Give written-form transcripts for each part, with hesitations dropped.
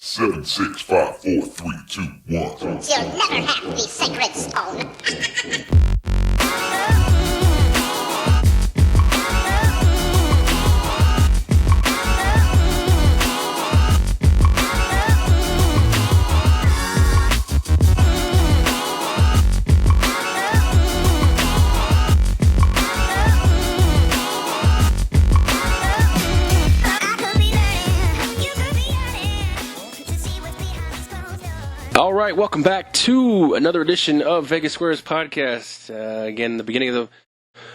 7, 6, 5, 4, 3, 2, 1. You'll never have the sacred stone. All right, welcome back to another edition of Vegas Squares podcast. Again, the beginning of the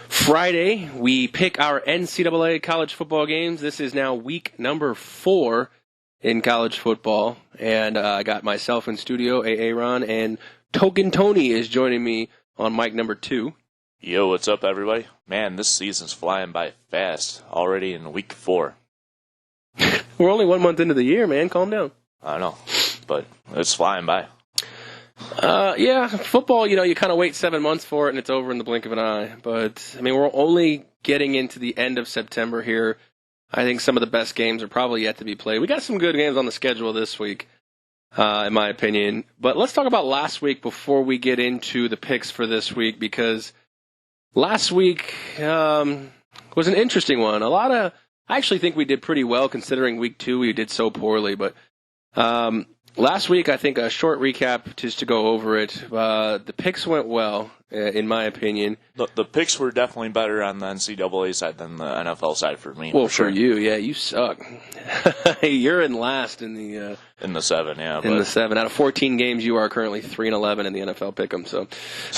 Friday, we pick our NCAA college football games. This is now week number 4 in college football, and I got myself in studio, Aaron, and Token Tony is joining me on mic number 2. Yo, what's up, everybody? Man, this season's flying by fast. Already in week 4. We're only 1 month into the year, man. Calm down. I know, but it's flying by. Yeah, football, you kind of wait 7 months for it, and it's over in the blink of an eye. But, I mean, we're only getting into the end of September here. I think some of the best games are probably yet to be played. We got some good games on the schedule this week, in my opinion. But let's talk about last week before we get into the picks for this week, because last week was an interesting one. I actually think we did pretty well considering week 2 we did so poorly, but last week, I think a short recap just to go over it. The picks went well, in my opinion. The picks were definitely better on the NCAA side than the NFL side for me. Well, for you, yeah, you suck. You're in last in the 7, yeah. In the 7 out of 14 games, you are currently 3-11 in the NFL pick'em. So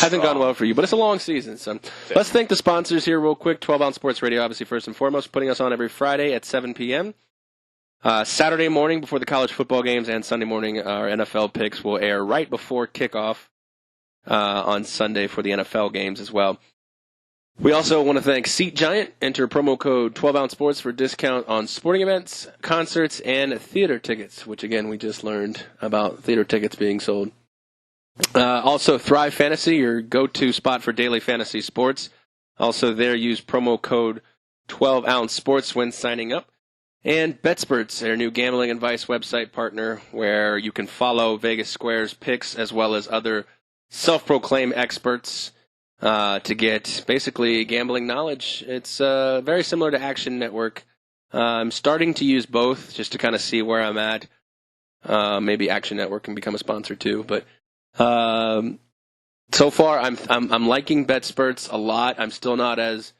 hasn't gone well for you, but it's a long season. So let's thank the sponsors here real quick. 12 Ounce Sports Radio, obviously first and foremost, putting us on every Friday at 7 p.m. Saturday morning before the college football games and Sunday morning our NFL picks will air right before kickoff on Sunday for the NFL games as well. We also want to thank Seat Giant. Enter promo code 12Ounce Sports for discount on sporting events, concerts, and theater tickets, which again we just learned about theater tickets being sold. Also Thrive Fantasy, your go-to spot for daily fantasy sports. Also there use promo code 12Ounce Sports when signing up. And BetSperts, their new gambling advice website partner, where you can follow Vegas Squares picks as well as other self-proclaimed experts to get basically gambling knowledge. It's very similar to Action Network. I'm starting to use both just to kind of see where I'm at. Maybe Action Network can become a sponsor too, but so far I'm liking BetSperts a lot. I'm still not as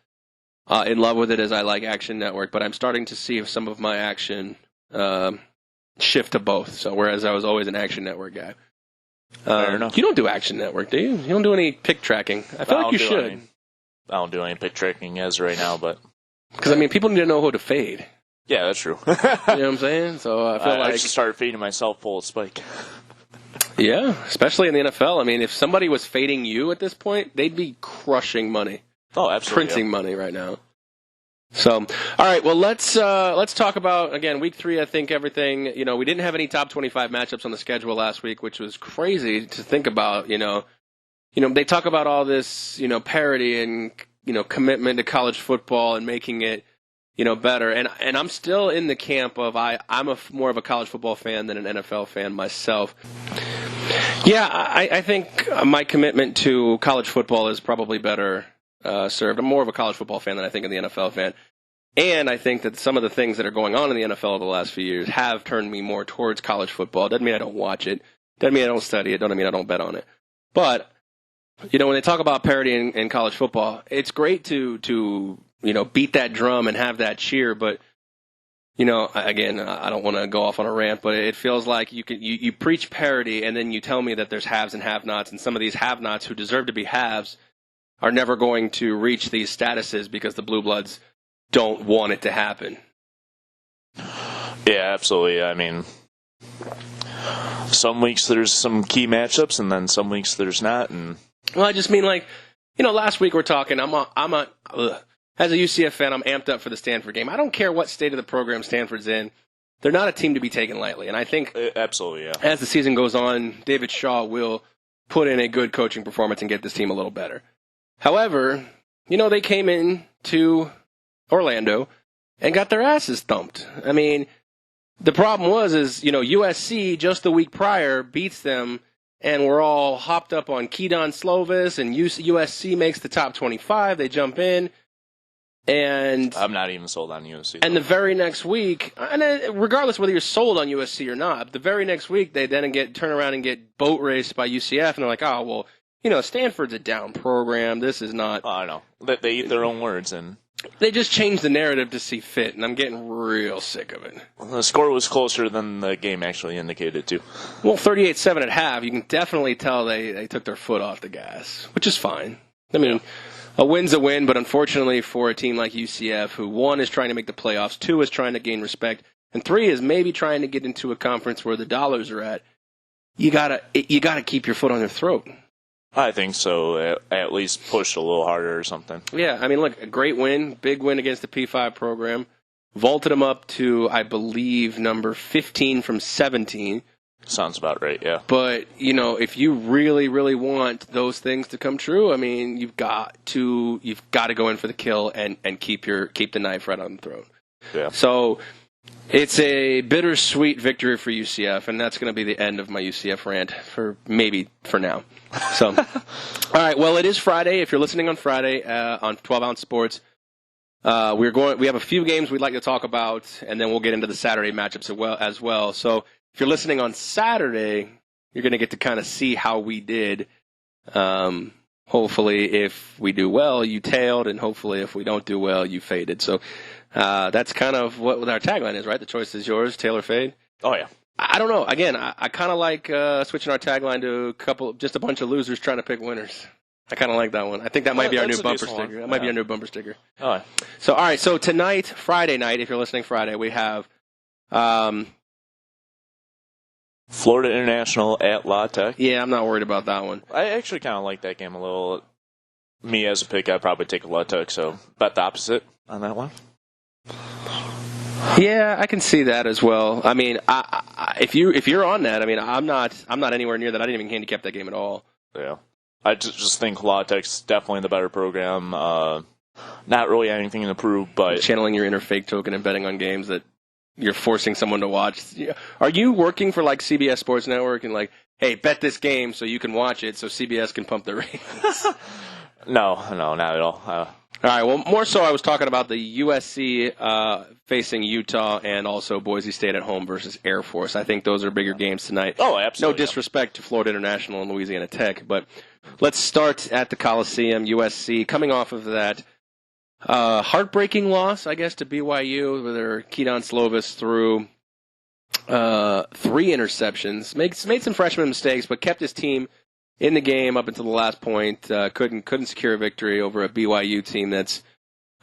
in love with it as I like Action Network, but I'm starting to see some of my action shift to both. So whereas I was always an Action Network guy. Fair enough. You don't do Action Network, do you? You don't do any pick tracking. I feel like you should. I don't do any pick tracking as right now, but because I mean, people need to know who to fade. Yeah, that's true. You know what I'm saying? So I feel like I just started fading myself full of spike. Yeah, especially in the NFL. I mean, if somebody was fading you at this point, they'd be crushing money. Oh, absolutely. Printing money right now. So, all right, well, let's talk about, again, week 3, I think everything, we didn't have any top 25 matchups on the schedule last week, which was crazy to think about, they talk about all this, parity and, commitment to college football and making it, better. And I'm still in the camp of I'm more of a college football fan than an NFL fan myself. Yeah, I think my commitment to college football is probably better served. I'm more of a college football fan than I think of the NFL fan. And I think that some of the things that are going on in the NFL over the last few years have turned me more towards college football. Doesn't mean I don't watch it. Doesn't mean I don't study it. Doesn't mean I don't bet on it. But, when they talk about parity in college football, it's great to beat that drum and have that cheer. But, again, I don't want to go off on a rant, but it feels like you preach parity and then you tell me that there's haves and have-nots, and some of these have-nots who deserve to be haves are never going to reach these statuses because the Blue Bloods don't want it to happen. Yeah, absolutely. I mean, some weeks there's some key matchups, and then some weeks there's not. And well, I just mean last week we're talking. As a UCF fan, I'm amped up for the Stanford game. I don't care what state of the program Stanford's in. They're not a team to be taken lightly. And I think absolutely, yeah. As the season goes on, David Shaw will put in a good coaching performance and get this team a little better. However, they came in to Orlando and got their asses thumped. I mean, The problem is USC just the week prior beats them, and we're all hopped up on Keydon Slovis, and USC makes the top 25. They jump in, and I'm not even sold on USC. And the very next week, and regardless whether you're sold on USC or not, the very next week they then turn around and get boat raced by UCF, and they're like, oh well, Stanford's a down program. This is not. I know they eat their own words and. They just changed the narrative to see fit, and I'm getting real sick of it. The score was closer than the game actually indicated, too. Well, 38-7 at half, you can definitely tell they took their foot off the gas, which is fine. I mean, a win's a win, but unfortunately for a team like UCF, who 1 is trying to make the playoffs, 2 is trying to gain respect, and 3 is maybe trying to get into a conference where the dollars are at, you gotta keep your foot on their throat. I think so. At least push a little harder or something. Yeah, I mean, look, a great win, big win against the P5 program. Vaulted them up to, I believe, number 15 from 17. Sounds about right, yeah. But, if you really, really want those things to come true, I mean, you've got to go in for the kill and keep the knife right on the throat. Yeah. So it's a bittersweet victory for UCF, and that's going to be the end of my UCF rant for now. So, all right. Well, it is Friday. If you're listening on Friday on 12 Ounce Sports, we have a few games we'd like to talk about, and then we'll get into the Saturday matchups as well. So, if you're listening on Saturday, you're going to get to kind of see how we did. Hopefully, if we do well, you tailed, and hopefully, if we don't do well, you faded. So, that's kind of what our tagline is, right? The choice is yours, tail or fade. Oh yeah. I don't know. Again, I kind of like switching our tagline to just a bunch of losers trying to pick winners. I kind of like that one. I think that might be our new bumper sticker. That might be our new bumper sticker. All right. So, all right. So tonight, Friday night, if you're listening Friday, we have Florida International at La Tech. Yeah, I'm not worried about that one. I actually kind of like that game a little. Me as a pick, I'd probably take La Tech, so bet the opposite on that one. Yeah, I can see that as well. I mean, if you're on that, I mean, I'm not anywhere near that. I didn't even handicap that game at all. Yeah, I just think La Tech's definitely the better program. Not really anything to prove, but channeling your inner fake token and betting on games that you're forcing someone to watch. Are you working for like CBS Sports Network and like, hey, bet this game so you can watch it so CBS can pump the ratings? No, not at all. All right, well, more so I was talking about the USC facing Utah and also Boise State at home versus Air Force. I think those are bigger games tonight. Oh, absolutely. No disrespect to Florida International and Louisiana Tech, but let's start at the Coliseum, USC, coming off of that heartbreaking loss, I guess, to BYU, where their Keydon Slovis threw 3 interceptions, made some freshman mistakes, but kept his team in the game up until the last point. Couldn't secure a victory over a BYU team that's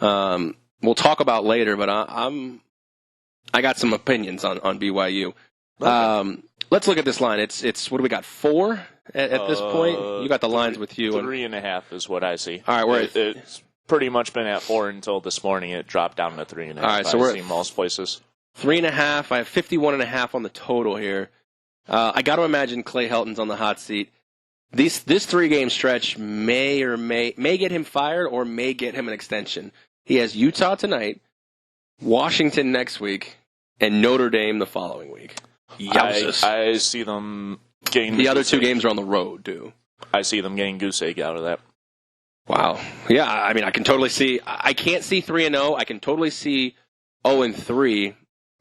we'll talk about later, but I got some opinions on BYU. Okay. Let's look at this line. It's what do we got, 4 at this point? You got the lines with you. 3.5 is what I see. All right, it's pretty much been at 4 until this morning. It dropped down to 3.5. All right, so we're seeing most places 3.5. I have 51.5 on the total here. I got to imagine Clay Helton's on the hot seat. This 3-game stretch may get him fired or may get him an extension. He has Utah tonight, Washington next week, and Notre Dame the following week. I see them getting the other 2 games are on the road, too. I see them getting goose egg out of that. Wow. Yeah, I mean, I can totally see. I can't see 3-0. I can totally see 0-3.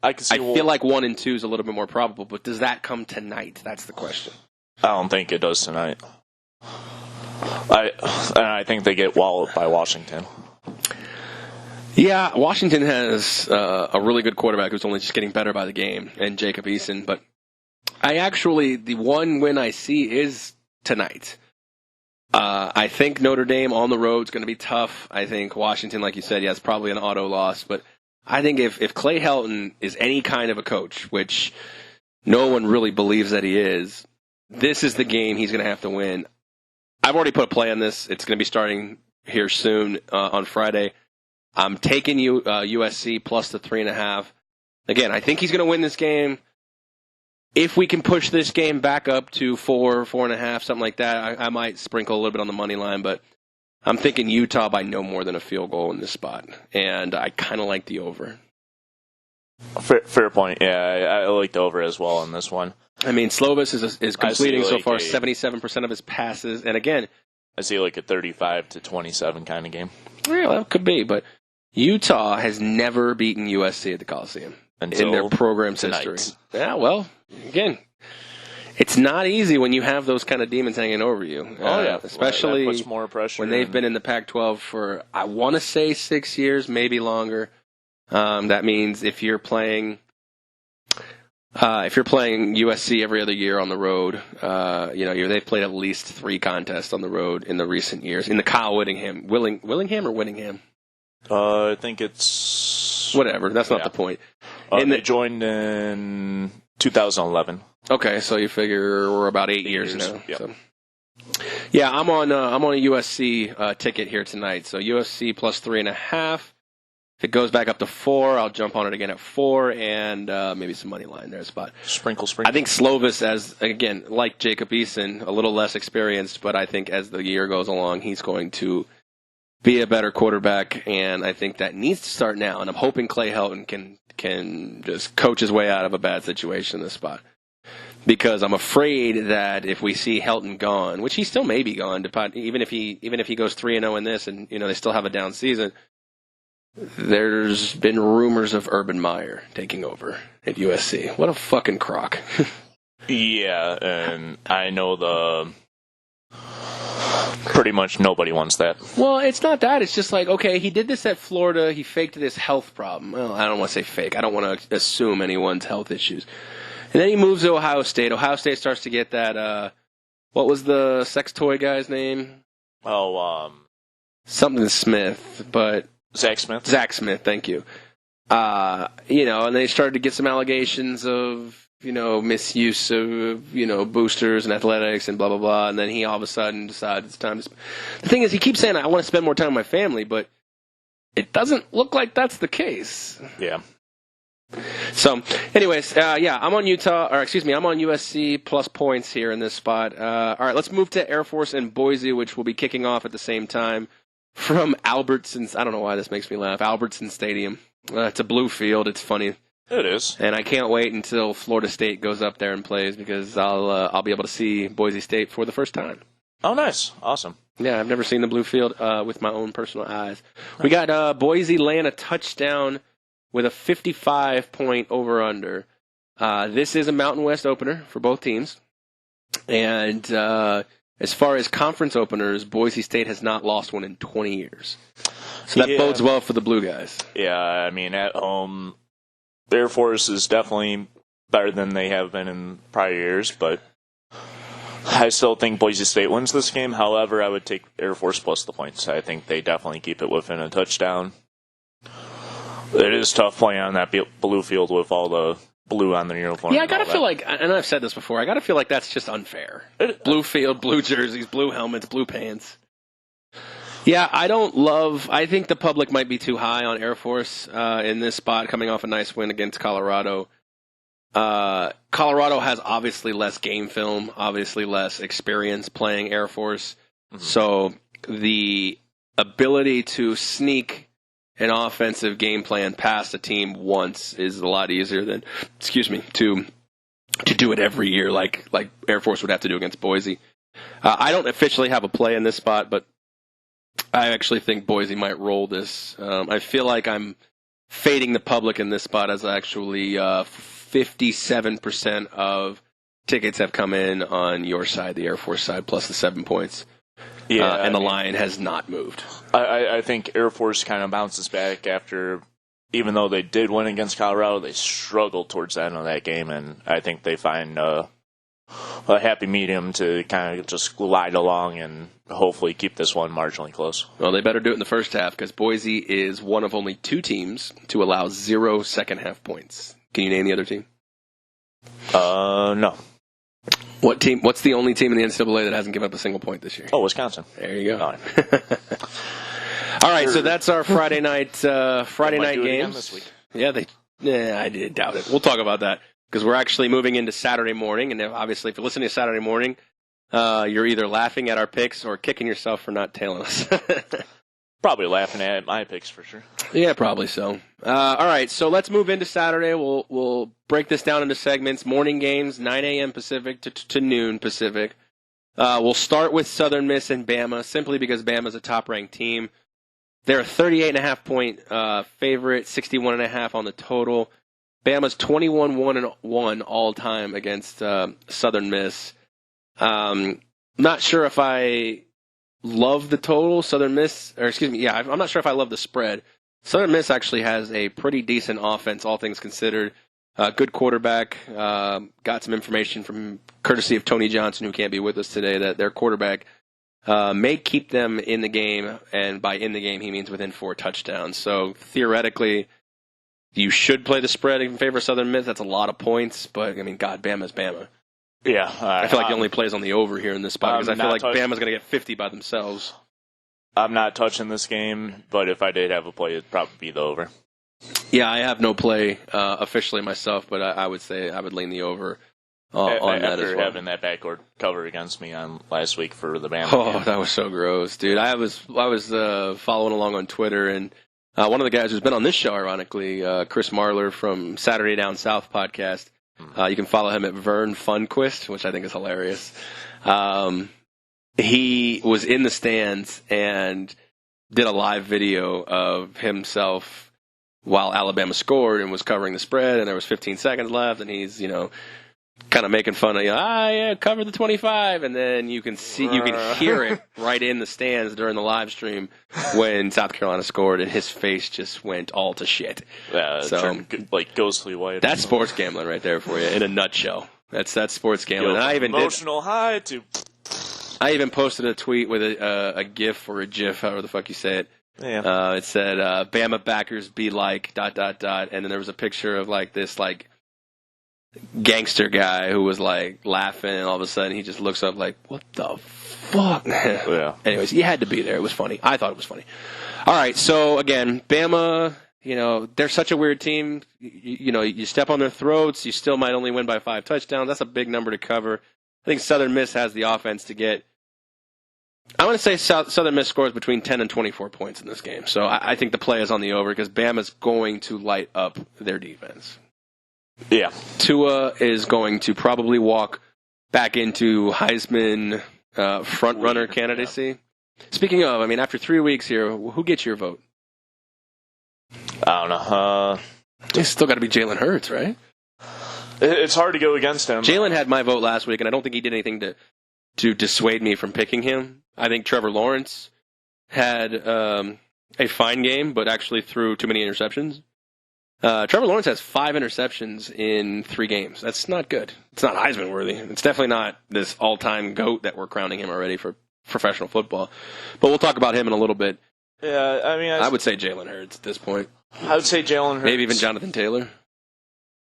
I feel like 1-2 is a little bit more probable, but does that come tonight? That's the question. I don't think it does tonight. I think they get walloped by Washington. Yeah, Washington has a really good quarterback who's only just getting better by the game, and Jacob Eason. But the one win I see is tonight. I think Notre Dame on the road is going to be tough. I think Washington, like you said, it's probably an auto loss. But I think if Clay Helton is any kind of a coach, which no one really believes that he is, this is the game he's going to have to win. I've already put a play on this. It's going to be starting here soon on Friday. I'm taking USC plus the 3.5. Again, I think he's going to win this game. If we can push this game back up to 4.5, something like that, I might sprinkle a little bit on the money line, but I'm thinking Utah by no more than a field goal in this spot, and I kind of like the over. Fair point. Yeah, I like the over as well on this one. I mean, Slovis is completing so far 77% of his passes, and again, I see like a 35-27 kind of game. well, that could be, but Utah has never beaten USC at the Coliseum in their program's history. Yeah, well, again, it's not easy when you have those kind of demons hanging over you. Especially that puts more pressure when they've been in the Pac-12 for, I want to say 6 years, maybe longer. That means if you're playing USC every other year on the road, they've played at least 3 contests on the road in the recent years. In the Kyle Willingham or Whittingham? I think it's whatever. That's not the point. They joined in 2011. Okay, so you figure we're about 8 years now. Yep. So. Yeah, I'm on a USC ticket here tonight. So USC plus 3.5. If it goes back up to 4, I'll jump on it again at 4, and maybe some money line there, spot. Sprinkle. I think Slovis, like Jacob Eason, a little less experienced, but I think as the year goes along, he's going to be a better quarterback, and I think that needs to start now. And I'm hoping Clay Helton can just coach his way out of a bad situation in this spot. Because I'm afraid that if we see Helton gone, which he still may be gone, even if he goes 3-0 in this, and they still have a down season. There's been rumors of Urban Meyer taking over at USC. What a fucking crock. Yeah, and I know pretty much nobody wants that. Well, it's not that. It's just like, okay, he did this at Florida. He faked this health problem. Well, I don't want to say fake. I don't want to assume anyone's health issues. And then he moves to Ohio State. Ohio State starts to get that, what was the sex toy guy's name? Something Smith, but... Zach Smith, thank you. And they started to get some allegations of, misuse of, boosters and athletics and blah, blah, blah. And then he all of a sudden decided it's time to... The thing is, he keeps saying, I want to spend more time with my family, but it doesn't look like that's the case. Yeah. So, anyways, I'm on I'm on USC plus points here in this spot. All right, let's move to Air Force and Boise, which will be kicking off at the same time. From Albertsons, I don't know why this makes me laugh. Albertson Stadium. It's a blue field. It's funny. It is. And I can't wait until Florida State goes up there and plays because I'll be able to see Boise State for the first time. Oh, nice. Awesome. Yeah, I've never seen the blue field with my own personal eyes. We got Boise laying a touchdown with a 55-point over-under. This is a Mountain West opener for both teams. And... as far as conference openers, Boise State has not lost one in 20 years. So that bodes well for the Blue guys. Yeah, I mean, at home, the Air Force is definitely better than they have been in prior years, but I still think Boise State wins this game. However, I would take Air Force plus the points. I think they definitely keep it within a touchdown. It is tough playing on that blue field with all the blue on their uniform. Yeah, I gotta feel like, and I've said this before, I gotta feel like that's just unfair. Blue field, blue jerseys, blue helmets, blue pants. Yeah, I think the public might be too high on Air Force in this spot, coming off a nice win against Colorado. Colorado has obviously less game film, obviously less experience playing Air Force. Mm-hmm. So the ability to sneak an offensive game plan past a team once is a lot easier than, to do it every year like Air Force would have to do against Boise. I don't officially have a play in this spot, but I actually think Boise might roll this. I feel like I'm fading the public in this spot as actually 57% of tickets have come in on your side, the Air Force side, plus the 7 points. Yeah, and the line has not moved. I think Air Force kind of bounces back after, even though they did win against Colorado, they struggled towards the end of that game, and I think they find a happy medium to kind of just glide along and hopefully keep this one marginally close. Well, they better do it in the first half because Boise is one of only 2 teams to allow 0 second-half points. Can you name the other team? No. What team? What's the only team in the NCAA that hasn't given up a single point this year? Oh, Wisconsin. There you go. All right, so that's our Friday night games. This week. Yeah, I doubt it. We'll talk about that because we're actually moving into Saturday morning, and obviously, if you're listening to Saturday morning, you're either laughing at our picks or kicking yourself for not tailing us. Probably laughing at my picks for sure. Yeah, probably so. All right, so let's move into Saturday. We'll break this down into segments. Morning games, 9 a.m. Pacific to noon Pacific. We'll start with Southern Miss and Bama, simply because Bama's a top-ranked team. They're a 38.5-point favorite, 61.5 on the total. Bama's 21-1-1 all-time against Southern Miss. Not sure if I love the total. I'm not sure if I love the spread. Southern Miss actually has a pretty decent offense, all things considered. Good quarterback. Got some information from courtesy of Tony Johnson, who can't be with us today, that their quarterback may keep them in the game, and by in the game he means within 4 touchdowns. So theoretically, you should play the spread in favor of Southern Miss. That's a lot of points, but I mean, God, Bama's Bama. Yeah, I feel like he only plays on the over here in this spot because I feel like Bama's going to get 50 by themselves. I'm not touching this game, but if I did have a play, it'd probably be the over. Yeah, I have no play officially myself, but I would say I would lean the over on that as well. After having that backcourt cover against me on last week for the Bama Oh, game. that was so gross, dude. I was following along on Twitter, and one of the guys who's been on this show, ironically, Chris Marler from Saturday Down South podcast. You can follow him at Vern Funquist, which I think is hilarious. He was in the stands and did a live video of himself while Alabama scored and was covering the spread, and there was 15 seconds left, and he's, kind of making fun of, cover the 25, and then you can hear it right in the stands during the live stream when South Carolina scored, and his face just went all to shit. Yeah, so like ghostly white. That's sports gambling right there for you in a nutshell. That's sports gambling. And high to. I even posted a tweet with a GIF or a GIF, however the fuck you say it. Yeah. It said Bama backers be like ... and then there was a picture of this gangster guy who was laughing, and all of a sudden he just looks up what the fuck? Yeah. Anyways, you had to be there. It was funny. I thought it was funny. All right, so again, Bama, they're such a weird team. You step on their throats, you still might only win by 5 touchdowns. That's a big number to cover. I think Southern Miss has the offense to get. I want to say Southern Miss scores between 10 and 24 points in this game. So I think the play is on the over because Bama's going to light up their defense. Yeah. Tua is going to probably walk back into Heisman front-runner candidacy. Yeah. Speaking of, after 3 weeks here, who gets your vote? I don't know. It's still got to be Jalen Hurts, right? It's hard to go against him. Jalen had my vote last week, and I don't think he did anything to dissuade me from picking him. I think Trevor Lawrence had a fine game, but actually threw too many interceptions. Trevor Lawrence has 5 interceptions in 3 games. That's not good. It's not Heisman worthy. It's definitely not this all-time GOAT that we're crowning him already for professional football. But we'll talk about him in a little bit. Yeah, I would say Jalen Hurts at this point. I would say Jalen Hurts. Maybe even Jonathan Taylor.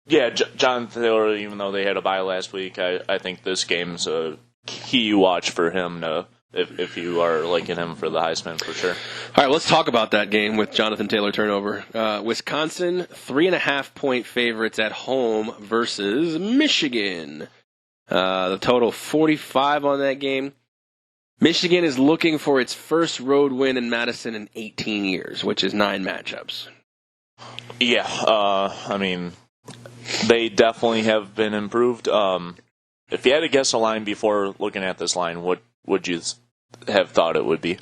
Yeah, Jonathan Taylor, even though they had a bye last week, I think this game's a key watch for him if you are liking him for the Heisman, for sure. All right, let's talk about that game with Jonathan Taylor turnover. Wisconsin, 3.5-point favorites at home versus Michigan. The total 45 on that game. Michigan is looking for its first road win in Madison in 18 years, which is 9 matchups. Yeah, they definitely have been improved. If you had to guess a line before looking at this line, what would you have thought it would be?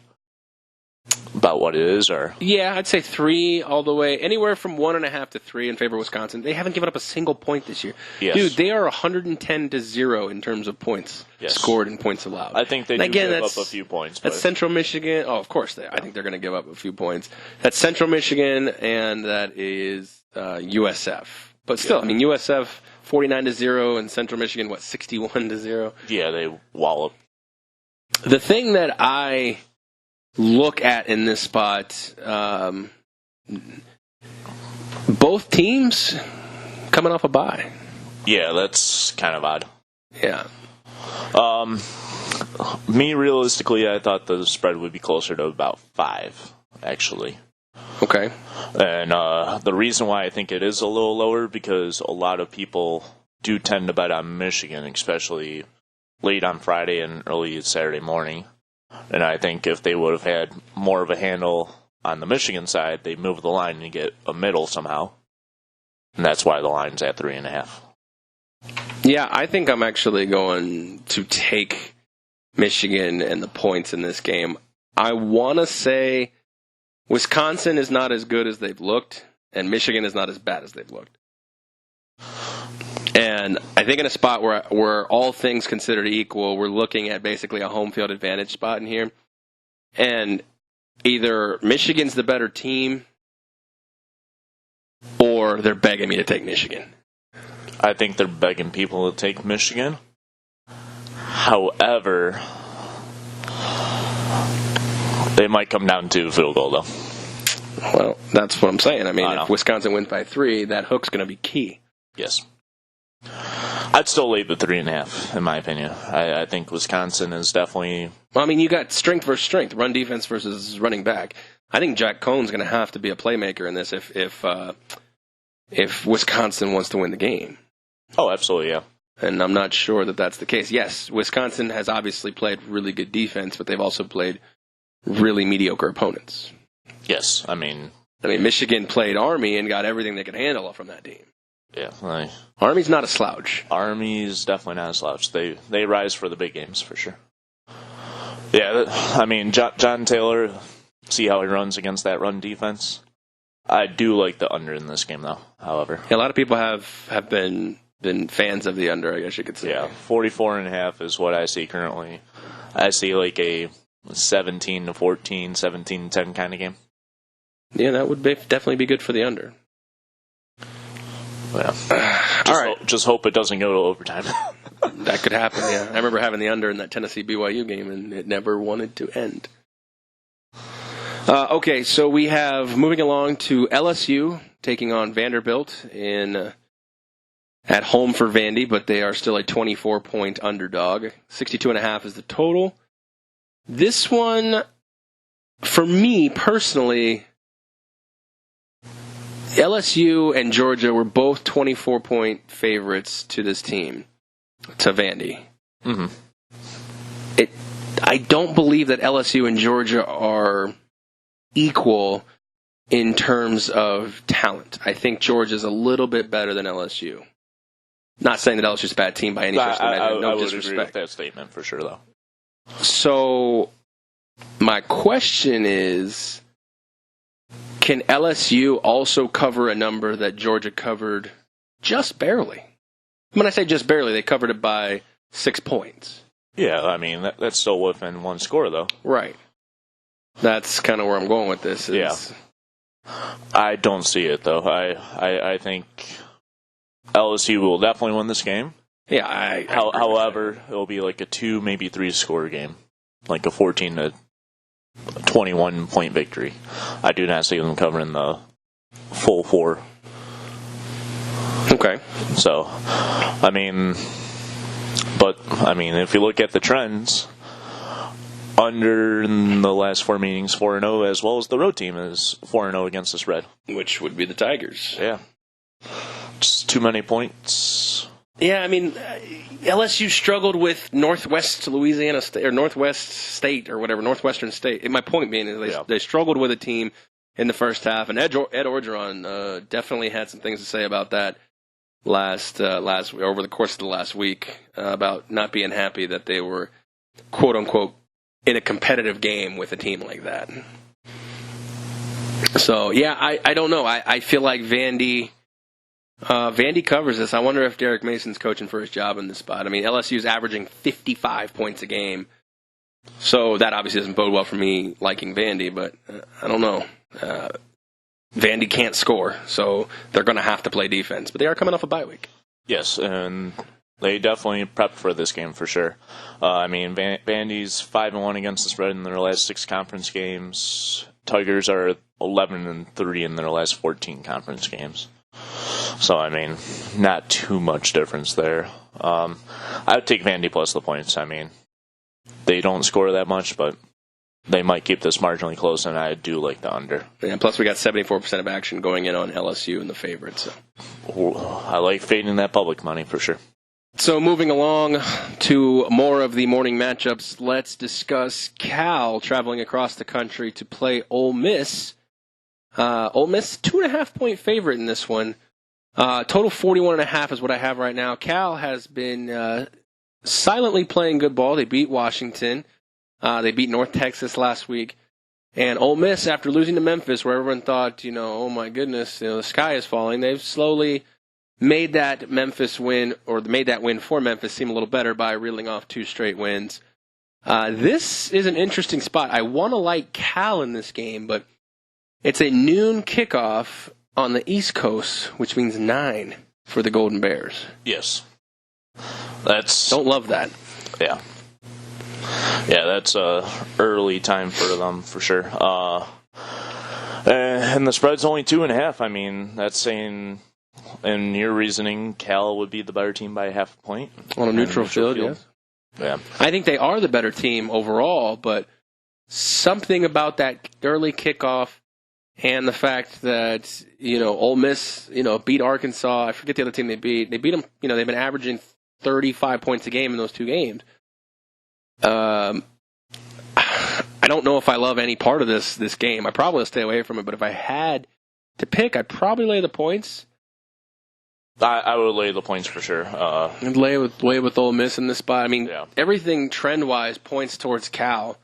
About what it is, or? Yeah, I'd say 3 all the way. Anywhere from 1.5 to 3 in favor of Wisconsin. They haven't given up a single point this year. Yes. Dude, they are 110-0 in terms of points scored and points allowed. I think they give up a few points. That's Central Michigan. Oh, of course. I think they're going to give up a few points. That's Central Michigan, and that is USF. But still, USF 49-0 and Central Michigan, 61-0? Yeah, they wallop. The thing that I look at in this spot, both teams coming off a bye. Yeah, that's kind of odd. Yeah. Me, realistically, I thought the spread would be closer to about 5, actually. Okay. And the reason why I think it is a little lower, because a lot of people do tend to bet on Michigan, especially late on Friday and early Saturday morning. And I think if they would have had more of a handle on the Michigan side, they'd move the line and get a middle somehow. And that's why the line's at 3.5. Yeah, I think I'm actually going to take Michigan and the points in this game. I want to say Wisconsin is not as good as they've looked, and Michigan is not as bad as they've looked. And I think in a spot where all things considered equal, we're looking at basically a home field advantage spot in here. And either Michigan's the better team or they're begging me to take Michigan. I think they're begging people to take Michigan. However, they might come down to a field goal, though. Well, that's what I'm saying. I mean, I know. if Wisconsin wins by 3, that hook's going to be key. Yes. I'd still leave the 3.5, in my opinion. I think Wisconsin is definitely... Well, I mean, you got strength versus strength, run defense versus running back. I think Jack Cohn's going to have to be a playmaker in this if Wisconsin wants to win the game. Oh, absolutely, yeah. And I'm not sure that that's the case. Yes, Wisconsin has obviously played really good defense, but they've also played really mediocre opponents. Yes, I mean, Michigan played Army and got everything they could handle from that team. yeah. Army's not a slouch. Army's definitely not a slouch. They rise for the big games, for sure. Yeah, I mean, John Taylor, see how he runs against that run defense. I do like the under in this game, though, however. Yeah, a lot of people have been fans of the under, I guess you could say. Yeah, 44.5 is what I see currently. I see like a 17-14, 17-10 kind of game. Yeah, that would definitely be good for the under. Yeah. All right. Just hope it doesn't go to overtime. That could happen, yeah. I remember having the under in that Tennessee-BYU game, and it never wanted to end. Okay, so we have, moving along to LSU, taking on Vanderbilt at home for Vandy, but they are still a 24-point underdog. 62.5 is the total. This one, for me personally, LSU and Georgia were both 24-point favorites to this team, to Vandy. Mm-hmm. I don't believe that LSU and Georgia are equal in terms of talent. I think Georgia's a little bit better than LSU. Not saying that LSU's a bad team by any stretch of the matter. No I would disrespect. agree with that statement for sure, though. So, my question is, can LSU also cover a number that Georgia covered just barely? When I say just barely, they covered it by 6 points. Yeah, I mean, that's still within one score, though. Right. That's kind of where I'm going with this. Yeah. I don't see it, though. I think LSU will definitely win this game. Yeah, However, it'll be like a 2, maybe 3 score game. Like a 14-21 point victory. I do not see them covering the full 4. Okay. So, I mean, if you look at the trends, under in the last 4 meetings, 4-0, as well as the road team is 4-0 against the spread. Which would be the Tigers. Yeah. Just too many points. Yeah, I mean, LSU struggled with Northwest Louisiana State, or Northwest State, or whatever, Northwestern State. And my point being is they struggled with a team in the first half, and Ed Orgeron definitely had some things to say about that over the course of the last week, about not being happy that they were, quote unquote, in a competitive game with a team like that. So yeah, I don't know. I feel like Vandy covers this. I wonder if Derek Mason's coaching for his job in this spot. I mean, LSU's averaging 55 points a game, so that obviously doesn't bode well for me liking Vandy. But I don't know. Vandy can't score, so they're going to have to play defense. But they are coming off a bye week. Yes, and they definitely prepped for this game for sure. Vandy's 5-1 against the spread in their last 6 conference games. Tigers are 11-3 in their last 14 conference games. So, I mean, not too much difference there. I would take Vandy plus the points. I mean, they don't score that much, but they might keep this marginally close, and I do like the under. Yeah, plus we got 74% of action going in on LSU and the favorites. So. I like fading that public money for sure. So moving along to more of the morning matchups, let's discuss Cal traveling across the country to play Ole Miss. Ole Miss, 2.5-point favorite in this one. Total 41.5 is what I have right now. Cal has been silently playing good ball. They beat Washington. They beat North Texas last week. And Ole Miss, after losing to Memphis, where everyone thought, oh my goodness, the sky is falling, they've slowly made that Memphis win, or made that win for Memphis seem a little better by reeling off 2 straight wins. This is an interesting spot. I want to like Cal in this game, but it's a noon kickoff on the East Coast, which means 9 for the Golden Bears. Yes. Don't love that. Yeah. Yeah, that's early time for them, for sure. And the spread's only 2.5. I mean, that's saying, in your reasoning, Cal would be the better team by 0.5 point. On a neutral field, yes. Yeah. I think they are the better team overall, but something about that early kickoff and the fact that, Ole Miss, beat Arkansas. I forget the other team they beat. They beat them, they've been averaging 35 points a game in those 2 games. I don't know if I love any part of this game. I probably will stay away from it, but if I had to pick, I'd probably lay the points. I would lay the points for sure. And lay with Ole Miss in this spot. I mean, everything trend-wise points towards Cal.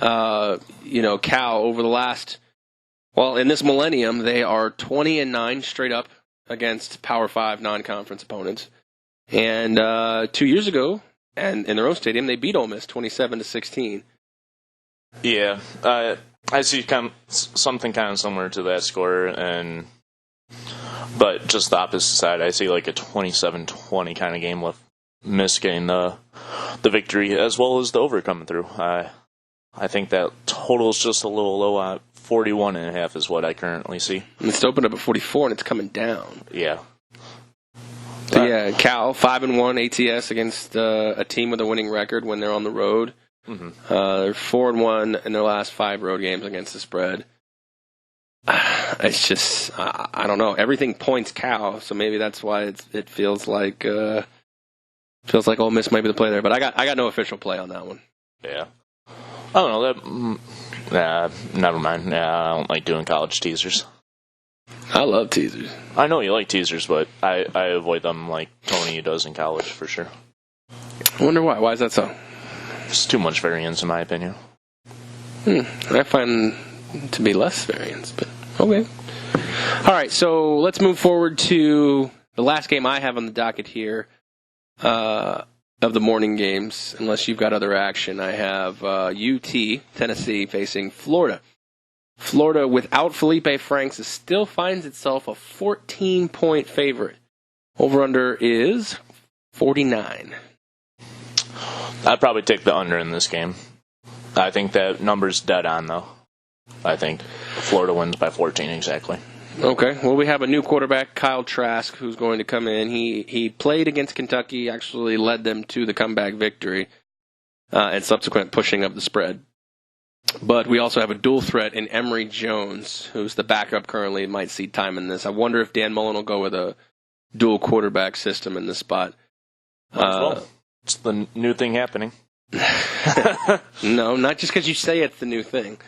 Cal over the last, in this millennium, they are 20-9 straight up against Power 5 non-conference opponents. And 2 years ago, and in their own stadium, they beat Ole Miss 27-16. Yeah, I see something kind of similar to that score, but just the opposite side. I see like a 27-20 kind of game with Miss getting the victory as well as the over coming through. I think that total is just a little low at 41.5 is what I currently see. And it's opened up at 44 and it's coming down. Yeah. So Cal 5-1 ATS against a team with a winning record when they're on the road. Mm-hmm. They're 4-1 in their last 5 road games against the spread. It's just I don't know. Everything points Cal, so maybe that's why it feels like Ole Miss might be the play there. But I got no official play on that one. Yeah. I don't know that. Never mind. I don't like doing college teasers. I love teasers. I know you like teasers, but I avoid them like Tony does in college for sure. I wonder why. Why is that so? It's too much variance, in my opinion. I find to be less variance, but okay. All right, so let's move forward to the last game I have on the docket here of the morning games, unless you've got other action. I have UT, Tennessee, facing Florida. Florida, without Felipe Franks, still finds itself a 14-point favorite. Over-under is 49. I'd probably take the under in this game. I think that number's dead on, though. I think Florida wins by 14 exactly. Okay. Well, we have a new quarterback, Kyle Trask, who's going to come in. He played against Kentucky, actually led them to the comeback victory, and subsequent pushing of the spread. But we also have a dual threat in Emory Jones, who's the backup currently, might see time in this. I wonder if Dan Mullen will go with a dual quarterback system in this spot. It's the new thing happening. No, not just because you say it's the new thing.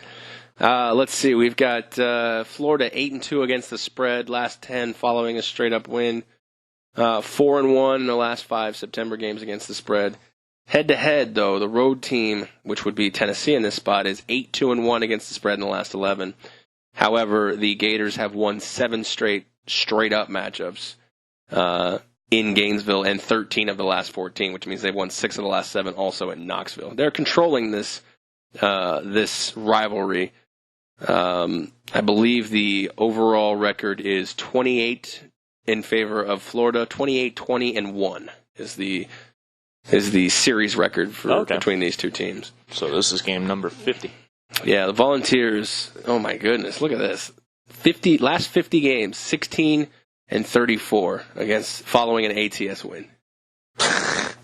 Let's see. We've got Florida 8-2 against the spread, last 10 following a straight-up win. 4-1 in the last 5 September games against the spread. Head-to-head, though, the road team, which would be Tennessee in this spot, is 8-1 against the spread in the last 11. However, the Gators have won 7 straight-up matchups in Gainesville and 13 of the last 14, which means they've won 6 of the last 7 also in Knoxville. They're controlling this rivalry. I believe the overall record is 28 in favor of Florida. 28-20-1 is the series record between these two teams. So this is game number 50. Yeah, the Volunteers. Oh my goodness, look at this. Last 50 games, 16-34 against following an ATS win.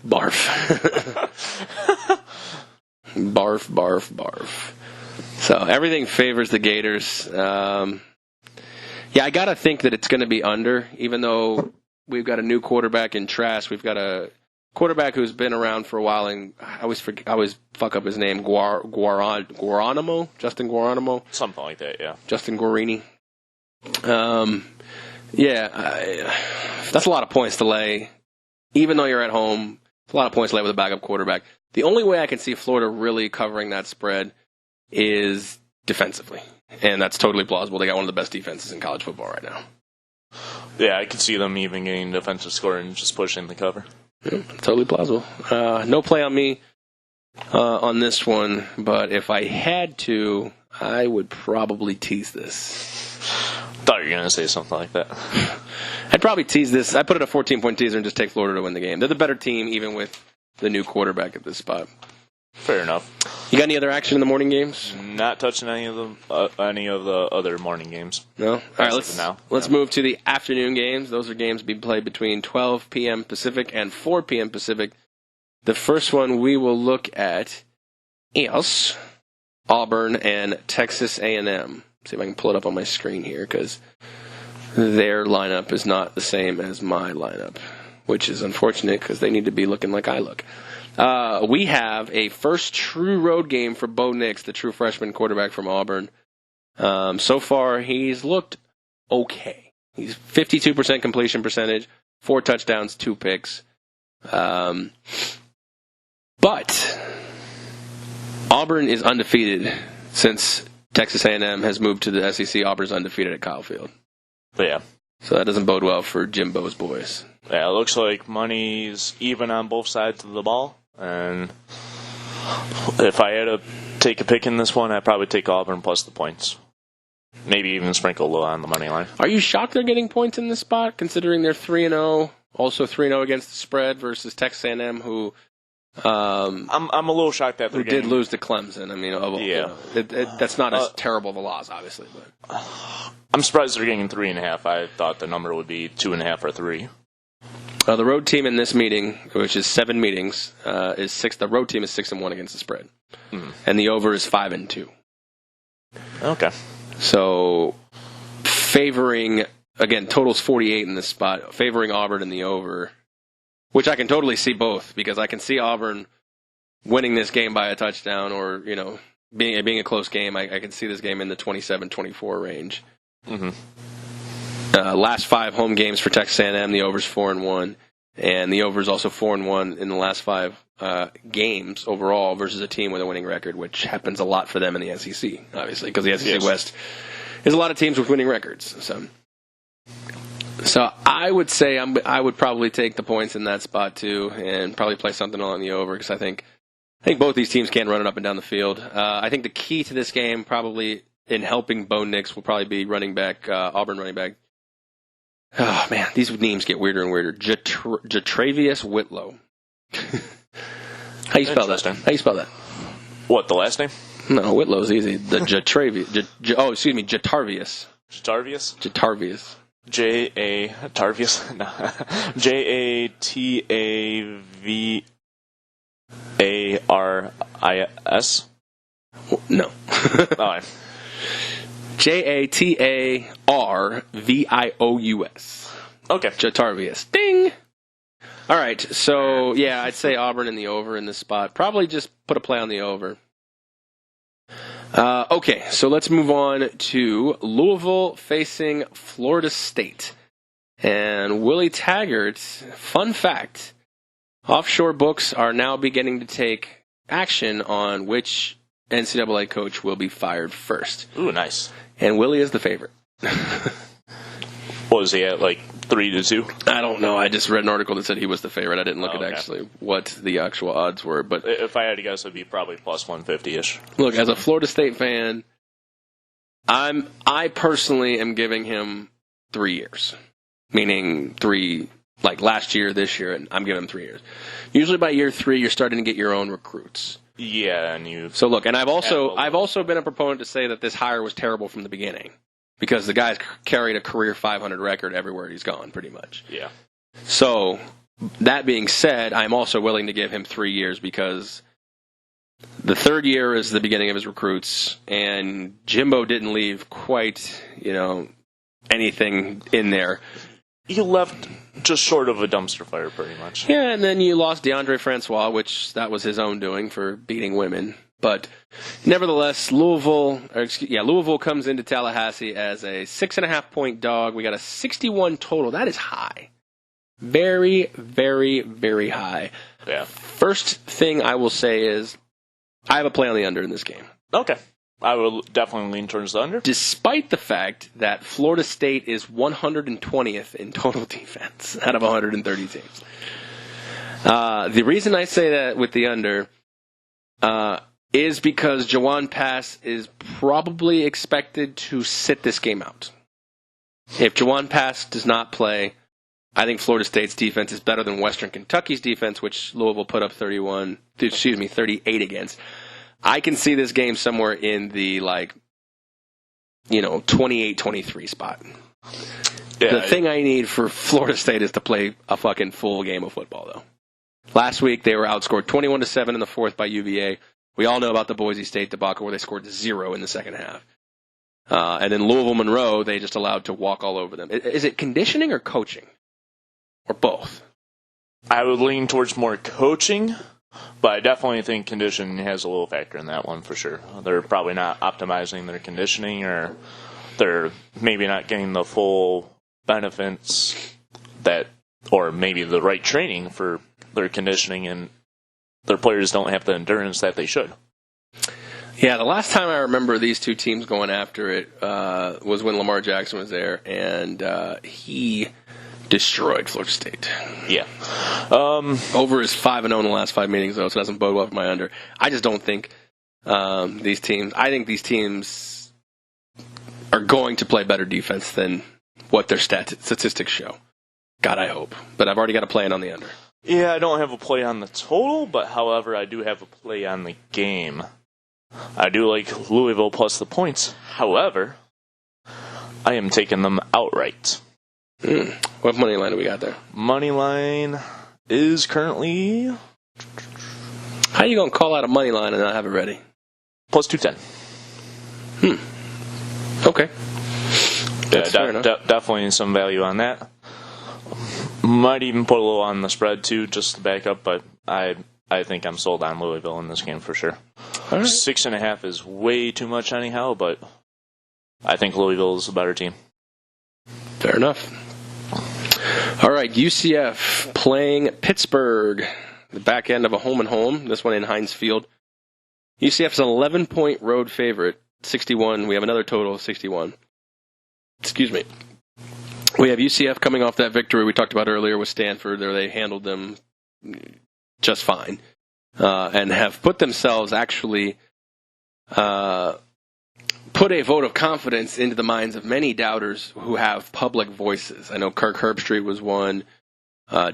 Barf. Barf, barf, barf. So everything favors the Gators. I got to think that it's going to be under, even though We've got a new quarterback in Trask. We've got a quarterback who's been around for a while, and I always fuck up his name. Guaranamo? Justin Guaranamo? Something like that, yeah. Justin Guarini. That's a lot of points to lay. Even though you're at home, it's a lot of points to lay with a backup quarterback. The only way I can see Florida really covering that spread is defensively. And that's totally plausible. They got one of the best defenses in college football right now. Yeah, I could see them even getting defensive score and just pushing the cover. Yeah, totally plausible. No play on me on this one, but if I had to, I would probably tease this. Thought you were going to say something like that. I'd probably tease this. I put it a 14-point teaser and just take Florida to win the game. They're the better team, even with the new quarterback at this spot. Fair enough. You got any other action in the morning games? Not touching any of the other morning games. No. All right, let's move to the afternoon games. Those are games being played between 12 p.m. Pacific and 4 p.m. Pacific. The first one we will look at is Auburn and Texas A&M. See if I can pull it up on my screen here, because their lineup is not the same as my lineup, which is unfortunate because they need to be looking like I look. We have a first true road game for Bo Nix, the true freshman quarterback from Auburn. So far, he's looked okay. He's 52% completion percentage, 4 touchdowns, 2 picks. But Auburn is undefeated since Texas A&M has moved to the SEC. Auburn's undefeated at Kyle Field. But yeah. So that doesn't bode well for Jimbo's boys. Yeah, it looks like money's even on both sides of the ball. And if I had to take a pick in this one, I'd probably take Auburn plus the points. Maybe even sprinkle a little on the money line. Are you shocked they're getting points in this spot, considering they're 3-0, also 3-0 against the spread versus Texas A&M, who I'm a little shocked that they're did lose to Clemson. I mean, that's not as terrible of a loss, obviously. But I'm surprised they're getting 3.5. I thought the number would be 2.5 or 3. The road team in this meeting, which is 7 meetings, is 6. The road team is 6-1 against the spread, and the over is 5-2. Okay. So favoring, again, totals 48 in this spot, favoring Auburn in the over, which I can totally see both, because I can see Auburn winning this game by a touchdown, or being a close game. I can see this game in the 27-24 range. Mm-hmm. Last 5 home games for Texas A&M, the over's 4-1, and the over's also 4-1 in the last 5 games overall versus a team with a winning record, which happens a lot for them in the SEC, obviously, because the SEC West is a lot of teams with winning records. So I would say I would probably take the points in that spot too, and probably play something on the over, because I think both these teams can run it up and down the field. I think the key to this game, probably in helping Bo Nix, will probably be Auburn running back. Oh man, these names get weirder and weirder. Jatravius Whitlow. How you spell that? What, the last name? No, Whitlow's easy. The Jatravius. Jatarvius. Jatarvius? Jatarvius. Tarvius? No. Jataviaris? No. All right. Jatarvious. Okay. Jatarvius. Ding! All right, so, yeah, I'd say Auburn in the over in this spot. Probably just put a play on the over. Okay, so let's move on to Louisville facing Florida State. And Willie Taggart, fun fact, offshore books are now beginning to take action on which NCAA coach will be fired first. Ooh, nice. And Willie is the favorite. What was he at, like 3-2? I don't know. I just read an article that said he was the favorite. I didn't look at actually what the actual odds were. But if I had to guess, it would be probably plus 150-ish. Look, as a Florida State fan, I personally am giving him 3 years. Meaning 3, like last year, this year, and I'm giving him 3 years. Usually by year 3, you're starting to get your own recruits. Yeah, and you. So look, and I've also been a proponent to say that this hire was terrible from the beginning, because the guy's carried a career 500 record everywhere he's gone, pretty much. Yeah. So that being said, I'm also willing to give him 3 years, because the 3rd year is the beginning of his recruits, and Jimbo didn't leave quite, anything in there. you left just short of a dumpster fire, pretty much. Yeah, and then you lost DeAndre Francois, which that was his own doing for beating women. But nevertheless, Louisville comes into Tallahassee as a 6.5-point dog. We got a 61 total. That is high. Very, very, very high. Yeah. First thing I will say is I have a play on the under in this game. Okay. I will definitely lean towards the under. Despite the fact that Florida State is 120th in total defense out of 130 teams. The reason I say that with the under is because Jawan Pass is probably expected to sit this game out. If Jawan Pass does not play, I think Florida State's defense is better than Western Kentucky's defense, which Louisville put up 38 against. I can see this game somewhere in the 28-23 spot. Yeah, The thing I need for Florida State is to play a fucking full game of football, though. Last week they were outscored 21-7 in the fourth by UVA. We all know about the Boise State debacle where they scored 0 in the second half. And then Louisville Monroe, they just allowed to walk all over them. Is it conditioning or coaching? Or both? I would lean towards more coaching, but I definitely think conditioning has a little factor in that one for sure. They're probably not optimizing their conditioning, or they're maybe not getting the full benefits or maybe the right training for their conditioning, and their players don't have the endurance that they should. Yeah, the last time I remember these two teams going after it was when Lamar Jackson was there, and he destroyed Florida State. Yeah. Over his 5-0 in the last 5 meetings, though, so it doesn't bode well for my under. I just don't think these teams... I think these teams are going to play better defense than what their statistics show. God, I hope. But I've already got a plan on the under. Yeah, I don't have a play on the total, but however, I do have a play on the game. I do like Louisville plus the points. However, I am taking them outright. What money line do we got there? Money line is currently... How are you going to call out a money line and not have it ready? plus 210. Okay. Yeah, definitely some value on that. Might even put a little on the spread, too, just to back up, but I think I'm sold on Louisville in this game for sure. All right. 6.5 is way too much anyhow, but I think Louisville is a better team. Fair enough. All right, UCF playing Pittsburgh, the back end of a home and home, this one in Heinz Field. UCF's an 11-point road favorite, 61. We have another total of 61. Excuse me. We have UCF coming off that victory we talked about earlier with Stanford, where they handled them just fine, and have put themselves actually put a vote of confidence into the minds of many doubters who have public voices. I know Kirk Herbstreit was one.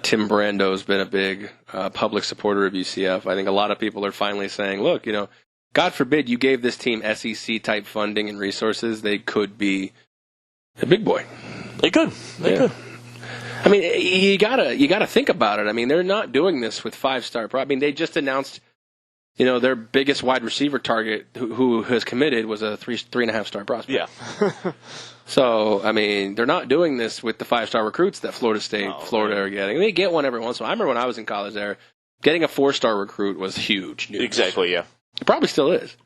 Tim Brando's been a big public supporter of UCF. I think a lot of people are finally saying, look, God forbid you gave this team SEC-type funding and resources, they could be a big boy. They could. They could. I mean, you gotta think about it. I mean, they're not doing this with 5-star. I mean, they just announced, their biggest wide receiver target who has committed was a 3.5-star prospect. Yeah. So, I mean, they're not doing this with the 5-star recruits that Florida State, Florida are getting. They get one every once in a while. I remember when I was in college there, getting a 4-star recruit was huge news. Exactly, yeah. It probably still is.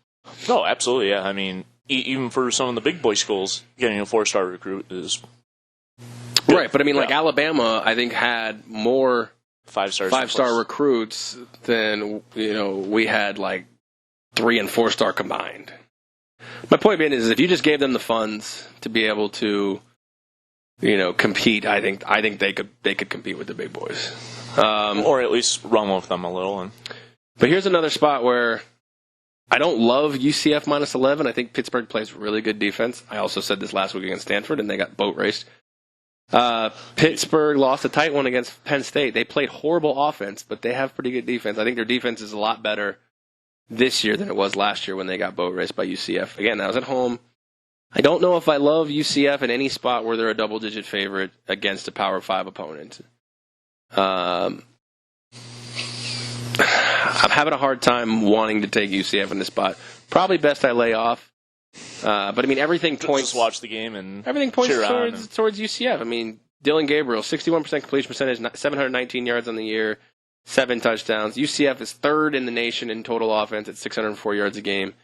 No, absolutely, yeah. I mean, even for some of the big boy schools, getting a 4-star recruit is... Right, but I mean, Alabama, I think, had more 5-star recruits than, we had, 3 and 4-star combined. My point being is, if you just gave them the funds to be able to, compete, I think they could compete with the big boys, or at least run with them a little. But here's another spot where I don't love UCF minus 11. I think Pittsburgh plays really good defense. I also said this last week against Stanford, and they got boat raced. Pittsburgh lost a tight one against Penn State. They played horrible offense, but they have pretty good defense. I think their defense is a lot better this year than it was last year when they got boat raced by UCF. Again, I was at home. I don't know if I love UCF in any spot where they're a double-digit favorite against a Power 5 opponent. I'm having a hard time wanting to take UCF in this spot. Probably best I lay off. But I mean, everything points. Just watch the game and everything points cheer towards UCF. I mean, Dylan Gabriel, 61% completion percentage, 719 yards on the year, 7 touchdowns. UCF is third in the nation in total offense at 604 yards a game.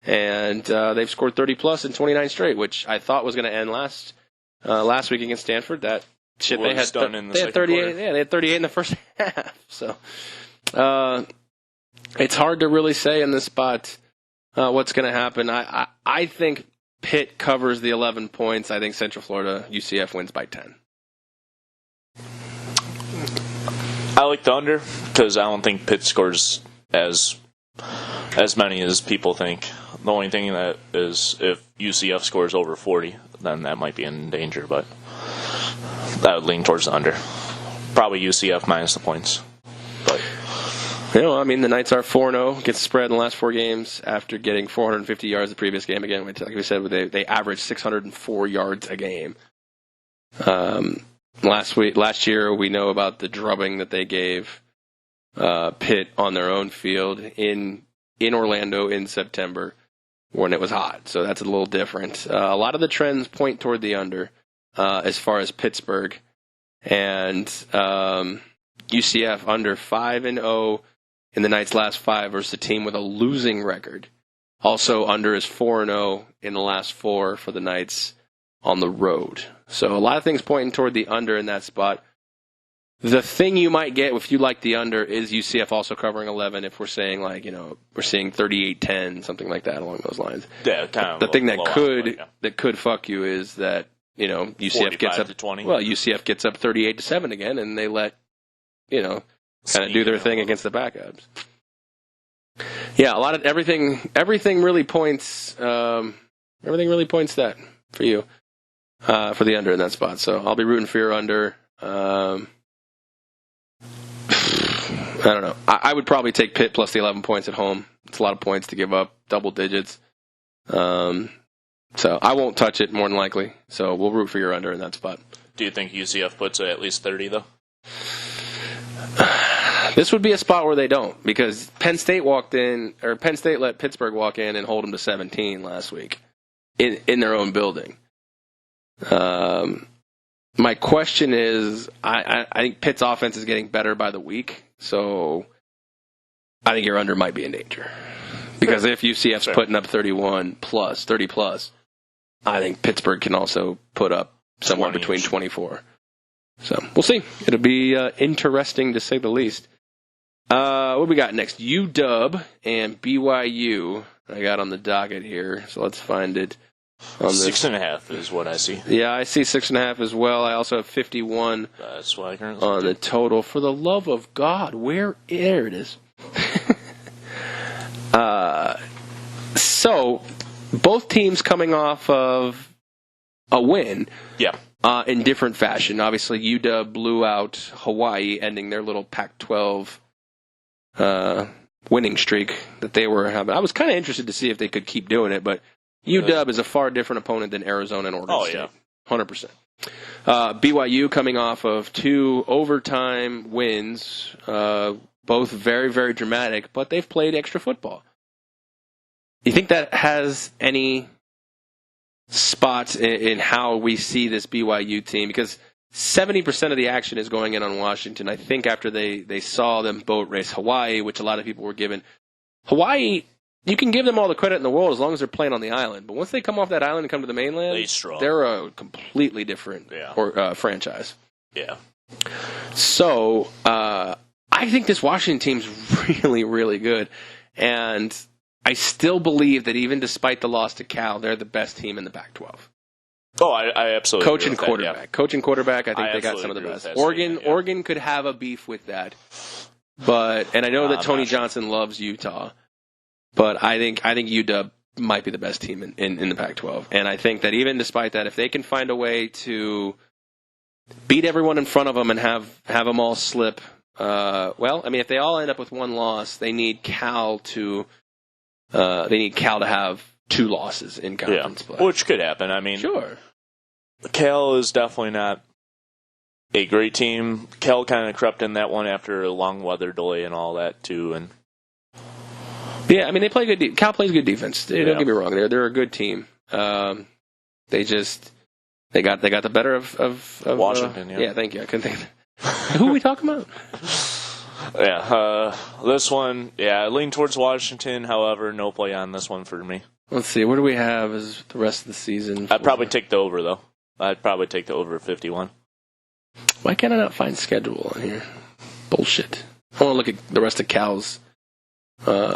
And they've scored 30-plus in 29 straight, which I thought was going to end last week against Stanford. That shit, they had 38. Quarter. Yeah, they had 38 in the first half. So it's hard to really say in this spot what's going to happen. I think Pitt covers the 11 points. I think Central Florida, UCF wins by 10. I like the under because I don't think Pitt scores as many as people think. The only thing that is if UCF scores over 40, then that might be in danger, but that would lean towards the under. Probably UCF minus the points. But I mean, the Knights are 4-0, gets spread in the last 4 games after getting 450 yards the previous game. Again, like we said, they averaged 604 yards a game. Last year, we know about the drubbing that they gave Pitt on their own field in Orlando in September when it was hot. So that's a little different. A lot of the trends point toward the under as far as Pittsburgh. And UCF under 5-0 in the Knights' last 5 versus a team with a losing record. Also under is 4-0 in the last 4 for the Knights on the road. So a lot of things pointing toward the under in that spot. The thing you might get if you like the under is UCF also covering 11 if we're saying we're seeing 38-10, something like that along those lines. Yeah, kind of the thing that could fuck you is that UCF gets up to 20. Well, UCF gets up 38-7 again, and they let kind of do their thing against the backups. Yeah, a lot of everything really points that for you for the under in that spot. So I'll be rooting for your under. I don't know. I would probably take Pitt plus the 11 points at home. It's a lot of points to give up, double digits. So I won't touch it more than likely. So we'll root for your under in that spot. Do you think UCF puts it at least 30 though? This would be a spot where they don't, because Penn State let Pittsburgh walk in and hold them to 17 last week in their own building. My question is, I think Pitt's offense is getting better by the week, so I think your under might be in danger. Because if UCF's putting up 30 plus, I think Pittsburgh can also put up somewhere between 24. So we'll see. It'll be interesting to say the least. What we got next? UW and BYU. I got on the docket here, so let's find it. 6.5 is what I see. Yeah, I see 6.5 as well. I also have 51 That's what I currently on the total. For the love of God, there it is. So, both teams coming off of a win. Yeah. In different fashion. Obviously, UW blew out Hawaii, ending their little Pac-12 winning streak that they were having. I was kind of interested to see if they could keep doing it, but UW is a far different opponent than Arizona and Oregon State. Yeah. 100%. BYU coming off of 2 overtime wins, both very, very dramatic, but they've played extra football. You think that has any spots in how we see this BYU team? Because 70% of the action is going in on Washington. I think after they saw them boat race Hawaii, which a lot of people were given. Hawaii, you can give them all the credit in the world as long as they're playing on the island. But once they come off that island and come to the mainland, they're a completely different franchise. Yeah. So I think this Washington team's really, really good. And I still believe that even despite the loss to Cal, they're the best team in the Pac-12. Oh, I absolutely Coach and quarterback. Yeah. Coach and quarterback, I think they got some of the best. Oregon could have a beef with that. And I know that Tony Johnson loves Utah. But I think UW might be the best team in the Pac-12. And I think that even despite that, if they can find a way to beat everyone in front of them and have them all slip, if they all end up with one loss, they need Cal to have 2 losses in conference play. Which could happen. I mean, sure. Cal is definitely not a great team. Cal kind of crept in that one after a long weather delay and all that too, and. Yeah, I mean, they play good. Cal plays good defense. Don't get me wrong; they're a good team. They just They got the better of Washington. Yeah, thank you. I couldn't think of who are we talking about? Yeah, this one, I lean towards Washington. However, no play on this one for me. Let's see. What do we have as the rest of the season? I'd probably take the over, though. I'd probably take the over 51. Why can't I not find schedule on here? Bullshit. I want to look at the rest of Cal's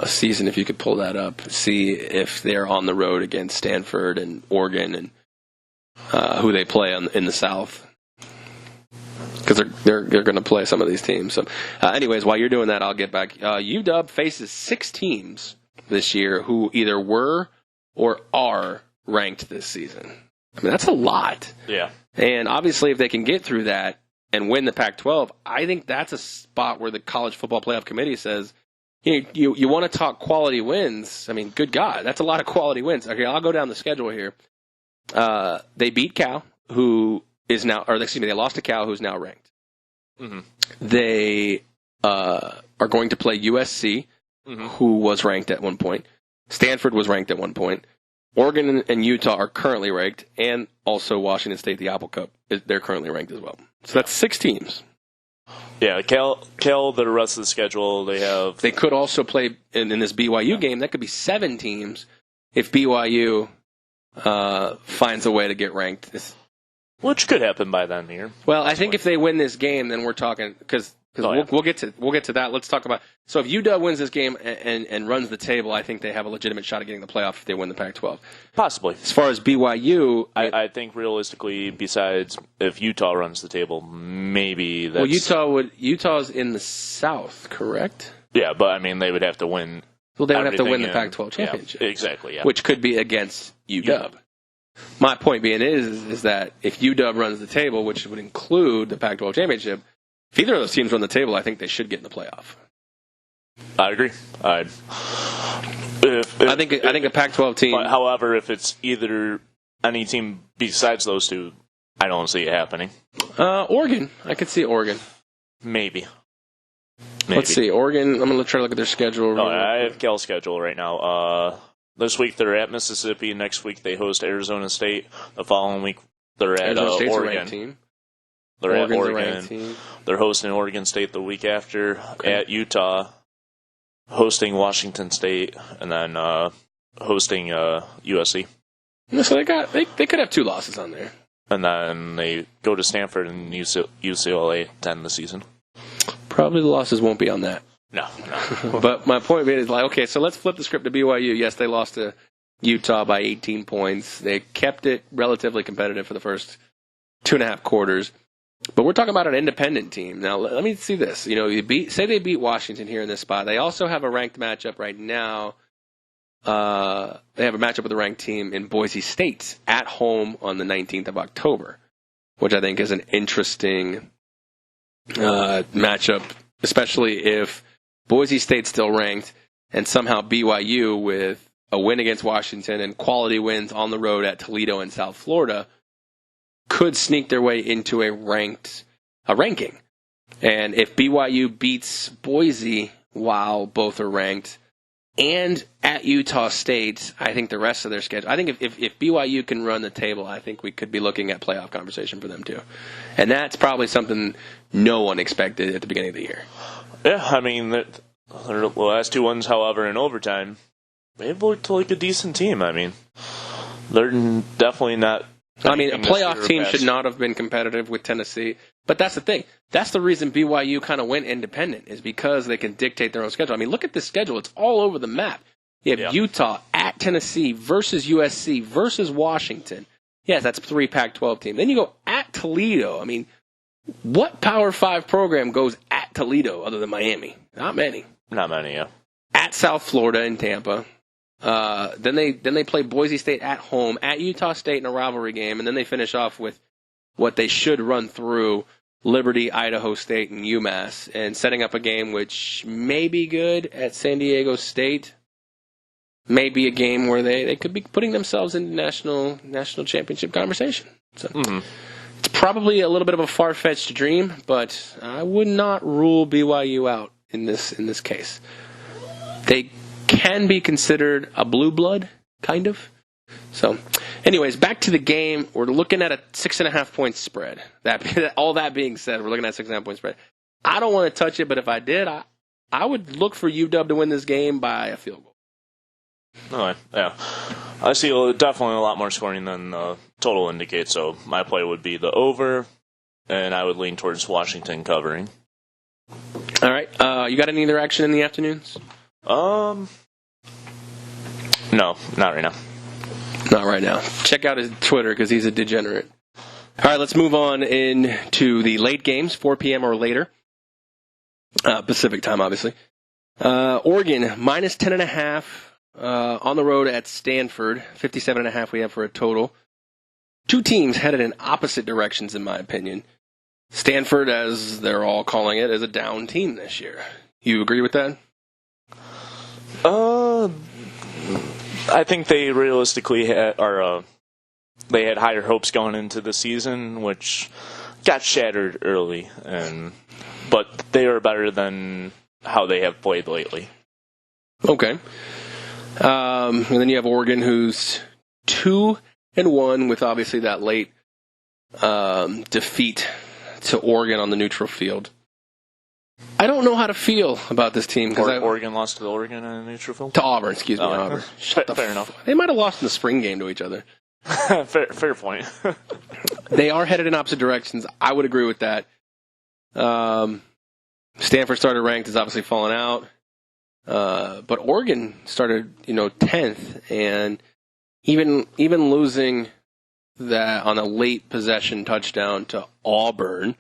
season, if you could pull that up. See if they're on the road against Stanford and Oregon and who they play in the South. Because they're going to play some of these teams. So, anyways, while you're doing that, I'll get back. UW faces 6 teams this year who either were or are ranked this season. I mean, that's a lot. Yeah. And obviously, if they can get through that and win the Pac-12, I think that's a spot where the College Football Playoff Committee says, you want to talk quality wins. I mean, good God, that's a lot of quality wins. Okay, I'll go down the schedule here. They beat Cal, who is now, or excuse me, they lost to Cal, who's now ranked. Mm-hmm. They are going to play USC, who was ranked at one point. Stanford was ranked at one point. Oregon and Utah are currently ranked, and also Washington State, the Apple Cup, they're currently ranked as well. So that's 6 teams. Yeah, Cal, the rest of the schedule, they could also play in this BYU game. That could be 7 teams if BYU finds a way to get ranked. Which could happen by then here. Well, I think if they win this game, then we're talking because we'll get to that. Let's talk about. So if UW wins this game and runs the table, I think they have a legitimate shot at getting the playoff if they win the Pac-12. Possibly. As far as BYU, I think realistically, besides if Utah runs the table, maybe that's... Well, Utah's in the South, correct? Yeah, but I mean they would have to win. Well, they would have to win the Pac-12 championship. Yeah, exactly. Yeah. Which could be against UW. Yeah. My point being is that if UW runs the table, which would include the Pac-12 championship, if either of those teams run the table, I think they should get in the playoff. I agree. I think a Pac-12 team. However, if it's either any team besides those two, I don't see it happening. Oregon, I could see Oregon. Maybe. Let's see, Oregon. I'm going to try to look at their schedule. I have Cal's schedule right now. This week they're at Mississippi. Next week they host Arizona State. The following week they're at Oregon. Team. They're Oregon's at Oregon. They're hosting Oregon State the week after at Utah, hosting Washington State, and then hosting USC. So they could have 2 losses on there. And then they go to Stanford and UCLA to end the season. Probably the losses won't be on that. No. But my point being is okay, so let's flip the script to BYU. Yes, they lost to Utah by 18 points. They kept it relatively competitive for the first 2.5 quarters. But we're talking about an independent team. Now, let me see this. Say they beat Washington here in this spot. They also have a ranked matchup right now. They have a matchup with a ranked team in Boise State at home on the 19th of October, which I think is an interesting matchup, especially if Boise State's still ranked and somehow BYU, with a win against Washington and quality wins on the road at Toledo and South Florida, could sneak their way into a ranking. And if BYU beats Boise while both are ranked and at Utah State, I think the rest of their schedule, I think if BYU can run the table, I think we could be looking at playoff conversation for them too. And that's probably something no one expected at the beginning of the year. Yeah, I mean, the last 2 ones, however, in overtime, they've looked like a decent team. I mean, they're definitely not... I mean, a playoff team should not have been competitive with Tennessee. But that's the thing. That's the reason BYU kind of went independent, is because they can dictate their own schedule. I mean, look at this schedule. It's all over the map. You have Utah at Tennessee versus USC versus Washington. Yes, that's 3 Pac-12 teams. Then you go at Toledo. I mean, what Power 5 program goes at Toledo other than Miami? Not many. Not many, yeah. At South Florida and Tampa. Then they play Boise State at home, at Utah State in a rivalry game, and then they finish off with what they should run through Liberty, Idaho State, and UMass, and setting up a game which may be good at San Diego State. May be a game where they could be putting themselves into national championship conversation. So it's probably a little bit of a far-fetched dream, but I would not rule BYU out in this case. They can be considered a blue blood, kind of. So, Anyways, back to the game. We're looking at a 6.5 point spread. All that being said, we're looking at a 6.5 point spread. I don't want to touch it, but if I did, I would look for UW to win this game by a field goal. Okay, yeah. I see definitely a lot more scoring than the total indicates, so my play would be the over, and I would lean towards Washington covering. All right. You got any other action in the afternoons? No, not right now. Not right now. Check out his Twitter because he's a degenerate. All right, let's move on into the late games, 4 p.m. or later. Pacific time, obviously. Oregon, minus 10.5 on the road at Stanford. 57.5 we have for a total. Two teams headed in opposite directions, in my opinion. Stanford, as they're all calling it, is a down team this year. You agree with that? I think they realistically had they had higher hopes going into the season, which got shattered early, but they are better than how they have played lately. Okay. And then you have Oregon, who's 2-1 with obviously that late defeat to Oregon on the neutral field. I don't know how to feel about this team. Oregon lost to Oregon in a neutral field? To Auburn, excuse me, Auburn. Fair enough. They might have lost in the spring game to each other. Fair point. They are headed in opposite directions. I would agree with that. Stanford started ranked, has obviously fallen out. But Oregon started, 10th, and even losing that on a late possession touchdown to Auburn,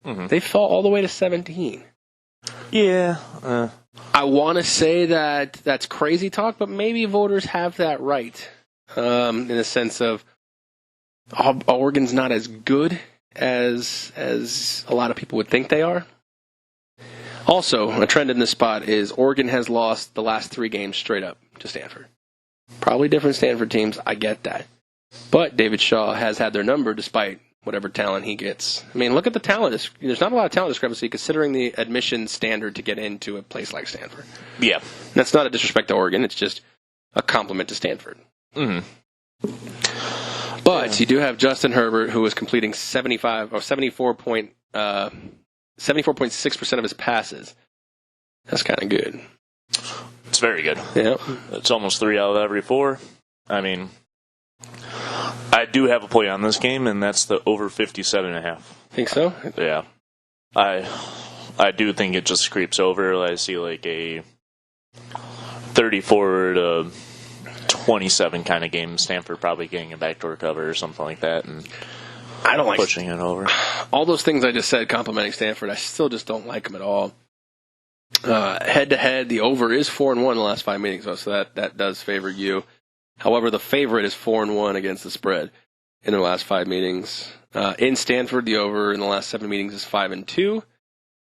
they fell all the way to 17. Yeah. I want to say that that's crazy talk, but maybe voters have that right in the sense of Oregon's not as good as a lot of people would think they are. Also, a trend in this spot is Oregon has lost the last 3 games straight up to Stanford. Probably different Stanford teams, I get that. But David Shaw has had their number despite whatever talent he gets. I mean, look at the talent. There's not a lot of talent discrepancy considering the admission standard to get into a place like Stanford. Yeah. That's not a disrespect to Oregon. It's just a compliment to Stanford. Mm-hmm. But you do have Justin Herbert, who is completing 74.6% of his passes. That's kind of good. It's very good. Yeah. It's almost 3 out of every 4. I mean, I do have a play on this game, and that's the over 57.5. Think so? Yeah. I do think it just creeps over. I see like a 34-27 kind of game. Stanford probably getting a backdoor cover or something like that, and I don't like pushing it over. All those things I just said complimenting Stanford, I still just don't like them at all. Head-to-head, the over is 4-1 in the last 5 meetings, though, so that does favor you. However, the favorite is 4-1 against the spread in the last 5 meetings. In Stanford, the over in the last 7 meetings is 5-2.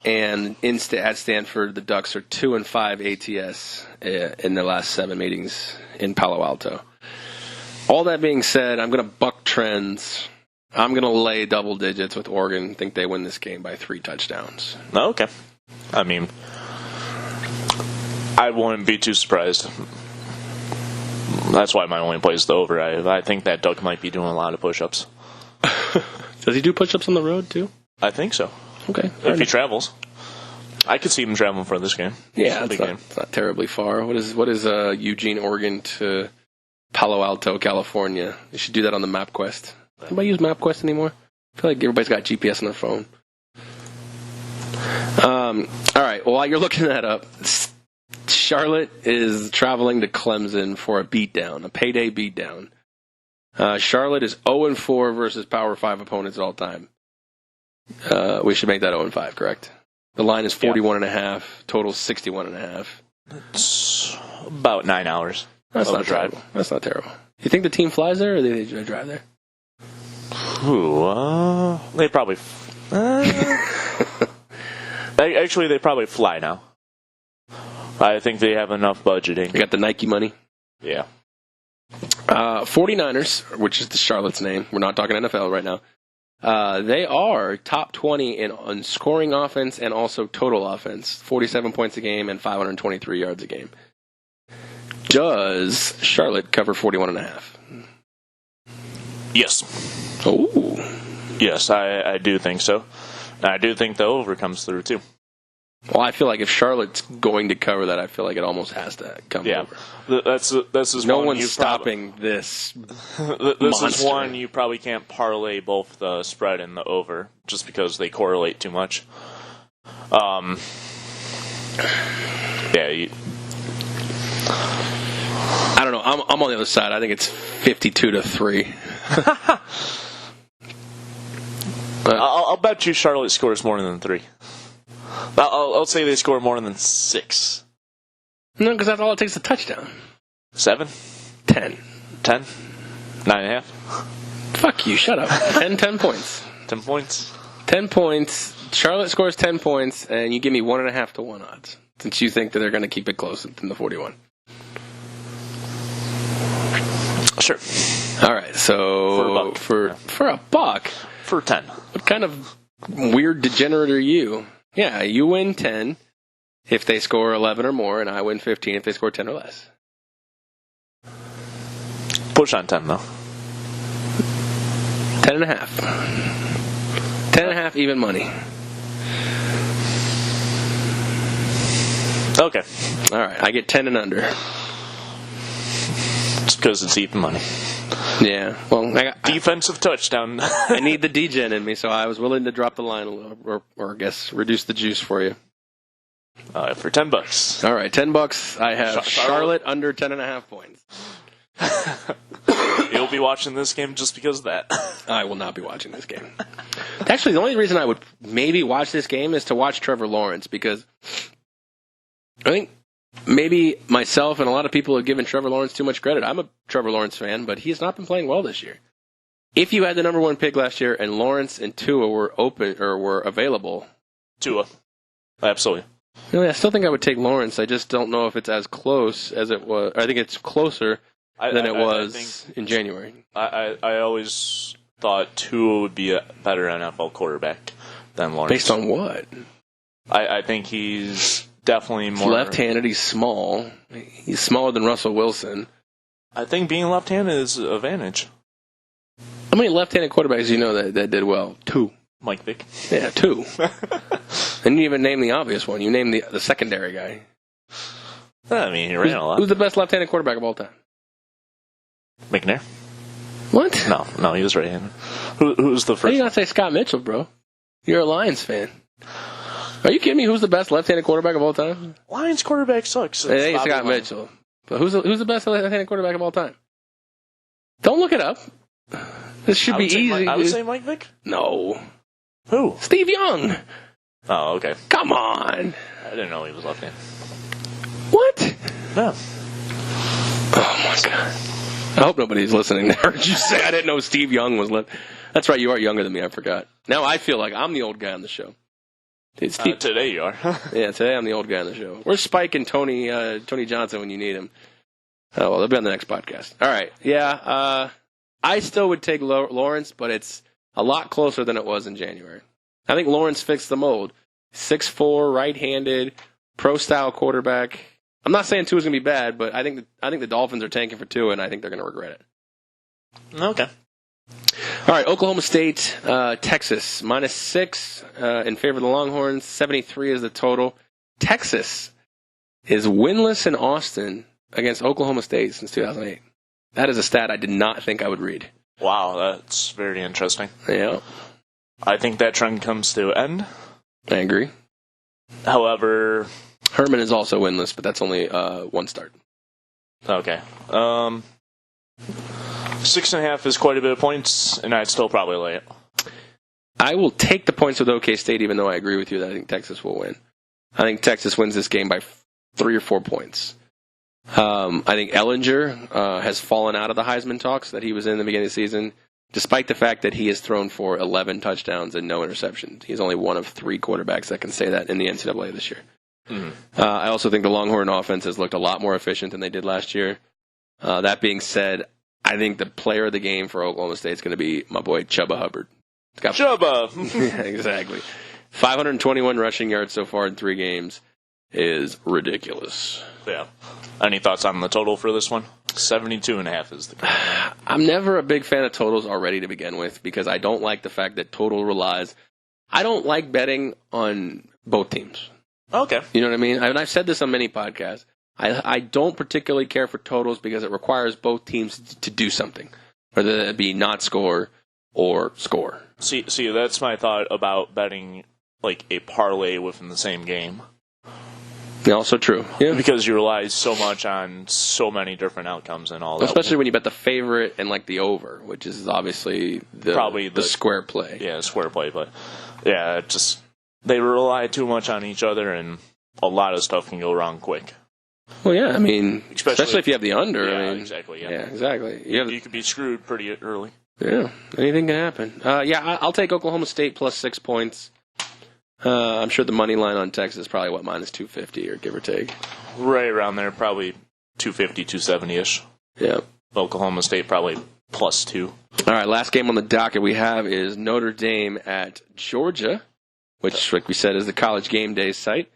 And at Stanford, the Ducks are 2-5 ATS in the last 7 meetings in Palo Alto. All that being said, I'm going to buck trends. I'm going to lay double digits with Oregon. I think they win this game by 3 touchdowns. Okay. I mean, I wouldn't be too surprised. That's why my only play is the over. I think that Duck might be doing a lot of push-ups. Does he do push-ups on the road, too? I think so. Okay. If he travels. I could see him traveling for this game. Yeah, it's not terribly far. What is Eugene, Oregon to Palo Alto, California? You should do that on the MapQuest. Anybody use MapQuest anymore? I feel like everybody's got GPS on their phone. All right, well, while you're looking that up, Charlotte is traveling to Clemson for a payday beatdown. Charlotte is 0-4 versus Power 5 opponents all time. We should make that 0-5, correct? The line is 41.5, total 61.5. It's about 9 hours. That's not terrible. That's not terrible. You think the team flies there, or do they drive there? They probably... Actually, they probably fly now. I think they have enough budgeting. They got the Nike money? Yeah. 49ers, which is the Charlotte's name. We're not talking NFL right now. They are top 20 in scoring offense and also total offense. 47 points a game and 523 yards a game. Does Charlotte cover 41.5? Yes. Oh. Yes, I do think so. And I do think the over comes through, too. Well, I feel like if Charlotte's going to cover that, I feel like it almost has to come over. This is No one one's stopping this. This monster. is one you probably can't parlay both the spread and the over, just because they correlate too much. Yeah. I don't know. I'm on the other side. I think it's 52-3. I'll bet you Charlotte scores more than 3. I'll say they score more than 6. No, because that's all it takes, a touchdown. 7? 10. 10? 9.5? Fuck you, shut up. 10 points. 10 points? 10 points. Charlotte scores 10 points, and you give me 1.5 to 1 odds, since you think that they're going to keep it close than the 41. Sure. All right, so for a buck. For 10. What kind of weird degenerate are you? Yeah, you win 10 if they score 11 or more, and I win 15 if they score 10 or less. Push on 10, though. 10.5. 10.5 even money. Okay. All right, I get 10 and under. It's because it's even money. Yeah, well, I got Defensive touchdown. I need the degen in me, so I was willing to drop the line a little, or I guess reduce the juice for you. For $10. All right, $10. I have Charlotte under 10.5 points. You'll be watching this game just because of that. I will not be watching this game. Actually, the only reason I would maybe watch this game is to watch Trevor Lawrence, because I think maybe myself and a lot of people have given Trevor Lawrence too much credit. I'm a Trevor Lawrence fan, but he's not been playing well this year. If you had the number 1 pick last year and Lawrence and Tua were open or were available, Tua, absolutely. Really, I still think I would take Lawrence. I just don't know if it's as close as it was. I think it's closer than it was in January. I always thought Tua would be a better NFL quarterback than Lawrence. Based on what? I think he's definitely more... He's left-handed. He's small. He's smaller than Russell Wilson. I think being left-handed is an advantage. How many left-handed quarterbacks do you know that did well? 2. Mike Vick. Yeah, 2. And you even named the obvious one. You named the secondary guy. I mean, he ran a lot. Who's the best left-handed quarterback of all time? McNair? What? No, he was right-handed. Who's the How first? you not say Scott Mitchell, bro? You're a Lions fan. Are you kidding me? Who's the best left-handed quarterback of all time? Lions quarterback sucks. It ain't Scott Mitchell. But who's the best left-handed quarterback of all time? Don't look it up. This should be easy. I would say Mike Vick. No. Who? Steve Young. Oh, okay. Come on. I didn't know he was left-handed. What? No. Oh, my God. I hope nobody's listening. I heard you say I didn't know Steve Young was left. That's right, you are younger than me. I forgot. Now I feel like I'm the old guy on the show. Today you are. Yeah, today I'm the old guy on the show. Where's Spike and Tony Johnson when you need him? Oh, well, they'll be on the next podcast. All right. Yeah, I still would take Lawrence, but it's a lot closer than it was in January. I think Lawrence fixed the mold. 6'4", right-handed, pro-style quarterback. I'm not saying Tua's going to be bad, but I think the Dolphins are tanking for Tua, and I think they're going to regret it. Okay. All right, Oklahoma State, Texas, -6 in favor of the Longhorns. 73 is the total. Texas is winless in Austin against Oklahoma State since 2008. That is a stat I did not think I would read. Wow, that's very interesting. Yeah. I think that trend comes to an end. I agree. However... Herman is also winless, but that's only 1 start. Okay. 6.5 is quite a bit of points, and I'd still probably lay it. I will take the points with OK State, even though I agree with you that I think Texas will win. I think Texas wins this game by 3 or 4 points. I think Ellinger has fallen out of the Heisman talks that he was in the beginning of the season, despite the fact that he has thrown for 11 touchdowns and no interceptions. He's only one of 3 quarterbacks that can say that in the NCAA this year. Mm-hmm. I also think the Longhorn offense has looked a lot more efficient than they did last year. That being said, I think the player of the game for Oklahoma State is going to be my boy Chubba Hubbard. Chubba! Yeah, exactly. 521 rushing yards so far in 3 games is ridiculous. Yeah. Any thoughts on the total for this one? 72.5 is the current line. I'm never a big fan of totals already to begin with because I don't like the fact that total relies. I don't like betting on both teams. Okay. You know what I mean? I've said this on many podcasts. I don't particularly care for totals because it requires both teams to do something, whether it be not score or score. See, that's my thought about betting like a parlay within the same game. Also true. Yeah. Because you rely so much on so many different outcomes and all that. Especially when you bet the favorite and like the over, which is obviously probably the square play. Yeah, square play. But yeah, they rely too much on each other, and a lot of stuff can go wrong quick. Well, yeah, I mean, especially if you have the under. Yeah, I mean, exactly. Yeah, exactly. You could be screwed pretty early. Yeah, anything can happen. I'll take Oklahoma State plus 6 points. I'm sure the money line on Texas is probably, minus 250 or give or take. Right around there, probably 250, 270-ish. Yeah. Oklahoma State probably plus 2. All right, last game on the docket we have is Notre Dame at Georgia, which, like we said, is the College Game Day site.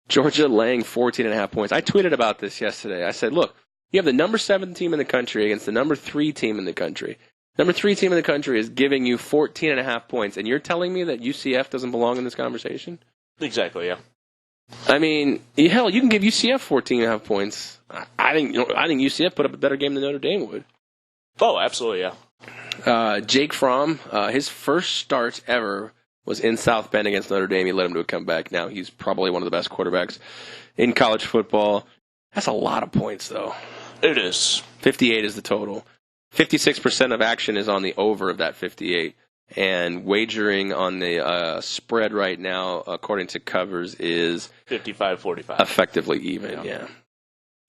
Georgia laying 14.5 points. I tweeted about this yesterday. I said, look, you have the number 7 team in the country against the number 3 team in the country. Number 3 team in the country is giving you 14.5 points, and you're telling me that UCF doesn't belong in this conversation? Exactly, yeah. I mean, hell, you can give UCF 14.5 points. I think UCF put up a better game than Notre Dame would. Oh, absolutely, yeah. Jake Fromm, his first start ever was in South Bend against Notre Dame. He led him to a comeback. Now he's probably one of the best quarterbacks in college football. That's a lot of points, though. It is. 58 is the total. 56% of action is on the over of that 58. And wagering on the spread right now, according to covers, is 55-45. Effectively even, yeah.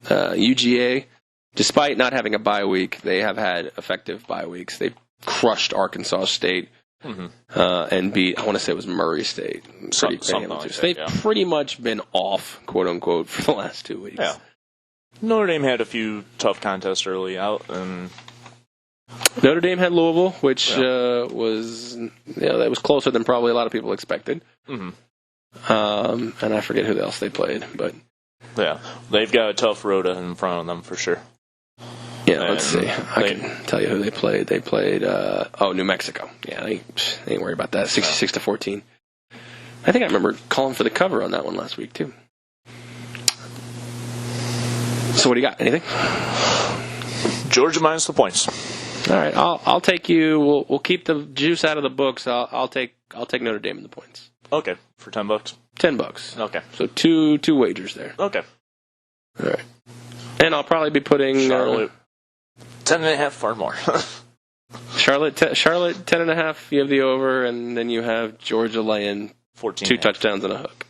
UGA, despite not having a bye week, they have had effective bye weeks. They crushed Arkansas State. And beat, I want to say it was Murray State. Something like so they've pretty much been off, quote unquote, for the last 2 weeks. Yeah. Notre Dame had a few tough contests early out, and Notre Dame had Louisville, which was that was closer than probably a lot of people expected. And I forget who else they played, but yeah, they've got a tough road in front of them for sure. Yeah, let's see. I can tell you who they played. They played, New Mexico. Yeah, they ain't worried about that. 66-14. I think I remember calling for the cover on that one last week, too. So what do you got? Anything? Georgia minus the points. All right, I'll take you. We'll keep the juice out of the books. I'll take Notre Dame in the points. Okay, for $10. $10. Okay. So two wagers there. Okay. All right. And I'll probably be putting Charlotte 10.5, far more. Charlotte 10.5. You have the over, and then you have Georgia laying 14. 2 touchdowns and a hook.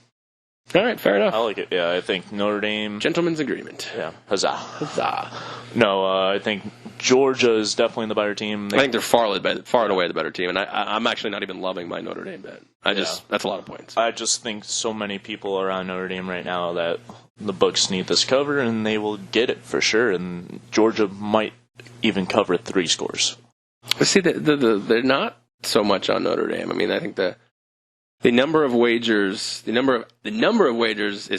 All right, fair enough. I like it. Yeah, I think Notre Dame. Gentleman's agreement. Yeah, huzzah. Huzzah. No, I think Georgia is definitely the better team. I think they're far and away the better team, and I'm actually not even loving my Notre Dame bet. That's a lot of points. I just think so many people are on Notre Dame right now that the books need this cover, and they will get it for sure. And Georgia might even cover 3 scores. See, they're not so much on Notre Dame. I mean, I think the number of wagers is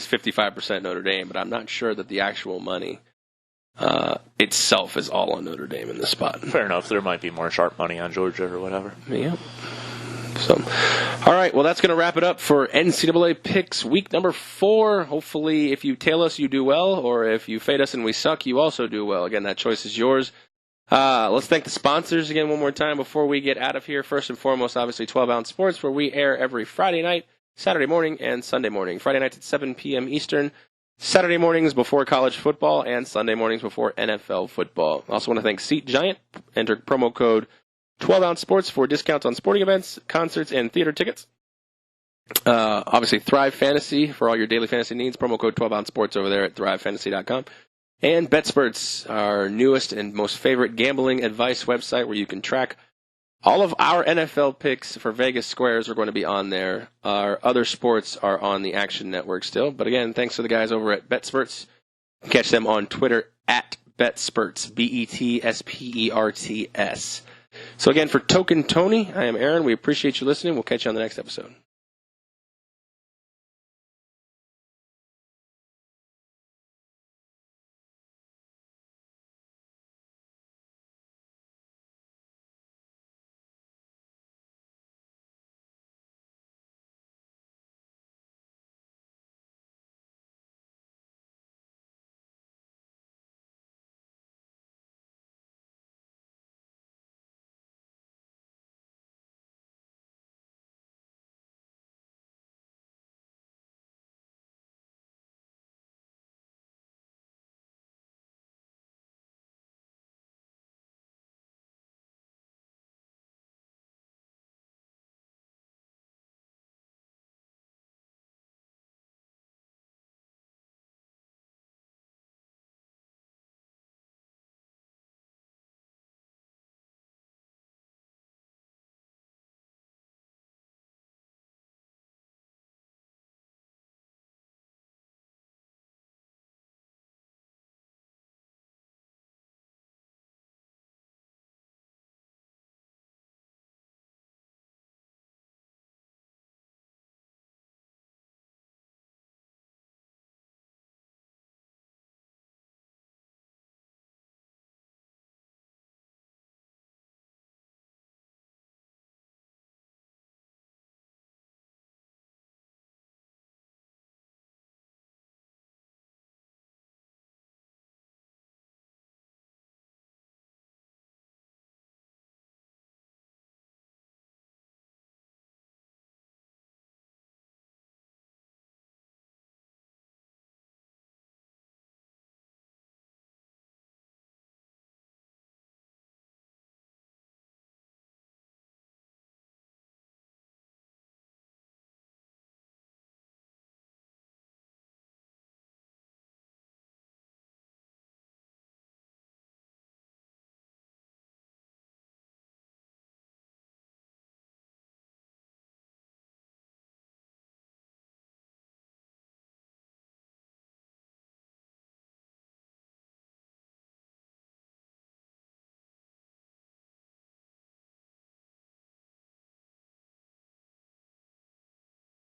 55% Notre Dame, but I'm not sure that the actual money itself is all on Notre Dame in this spot. Fair enough. There might be more sharp money on Georgia or whatever. Yeah. So, all right. Well, that's going to wrap it up for NCAA picks week number 4. Hopefully, if you tail us, you do well, or if you fade us and we suck, you also do well. Again, that choice is yours. Let's thank the sponsors again one more time before we get out of here. First and foremost, obviously, 12-Ounce Sports, where we air every Friday night, Saturday morning, and Sunday morning. Friday nights at 7 p.m. Eastern, Saturday mornings before college football, and Sunday mornings before NFL football. I also want to thank Seat Giant. Enter promo code 12-Ounce Sports for discounts on sporting events, concerts, and theater tickets. Obviously, Thrive Fantasy for all your daily fantasy needs. Promo code 12-Ounce Sports over there at thrivefantasy.com. And BetSperts, our newest and most favorite gambling advice website where you can track all of our NFL picks for Vegas Squares are going to be on there. Our other sports are on the Action Network still. But again, thanks to the guys over at BetSperts. Catch them on Twitter at BetSperts, BETSPERTS. So again, for Token Tony, I am Aaron. We appreciate you listening. We'll catch you on the next episode.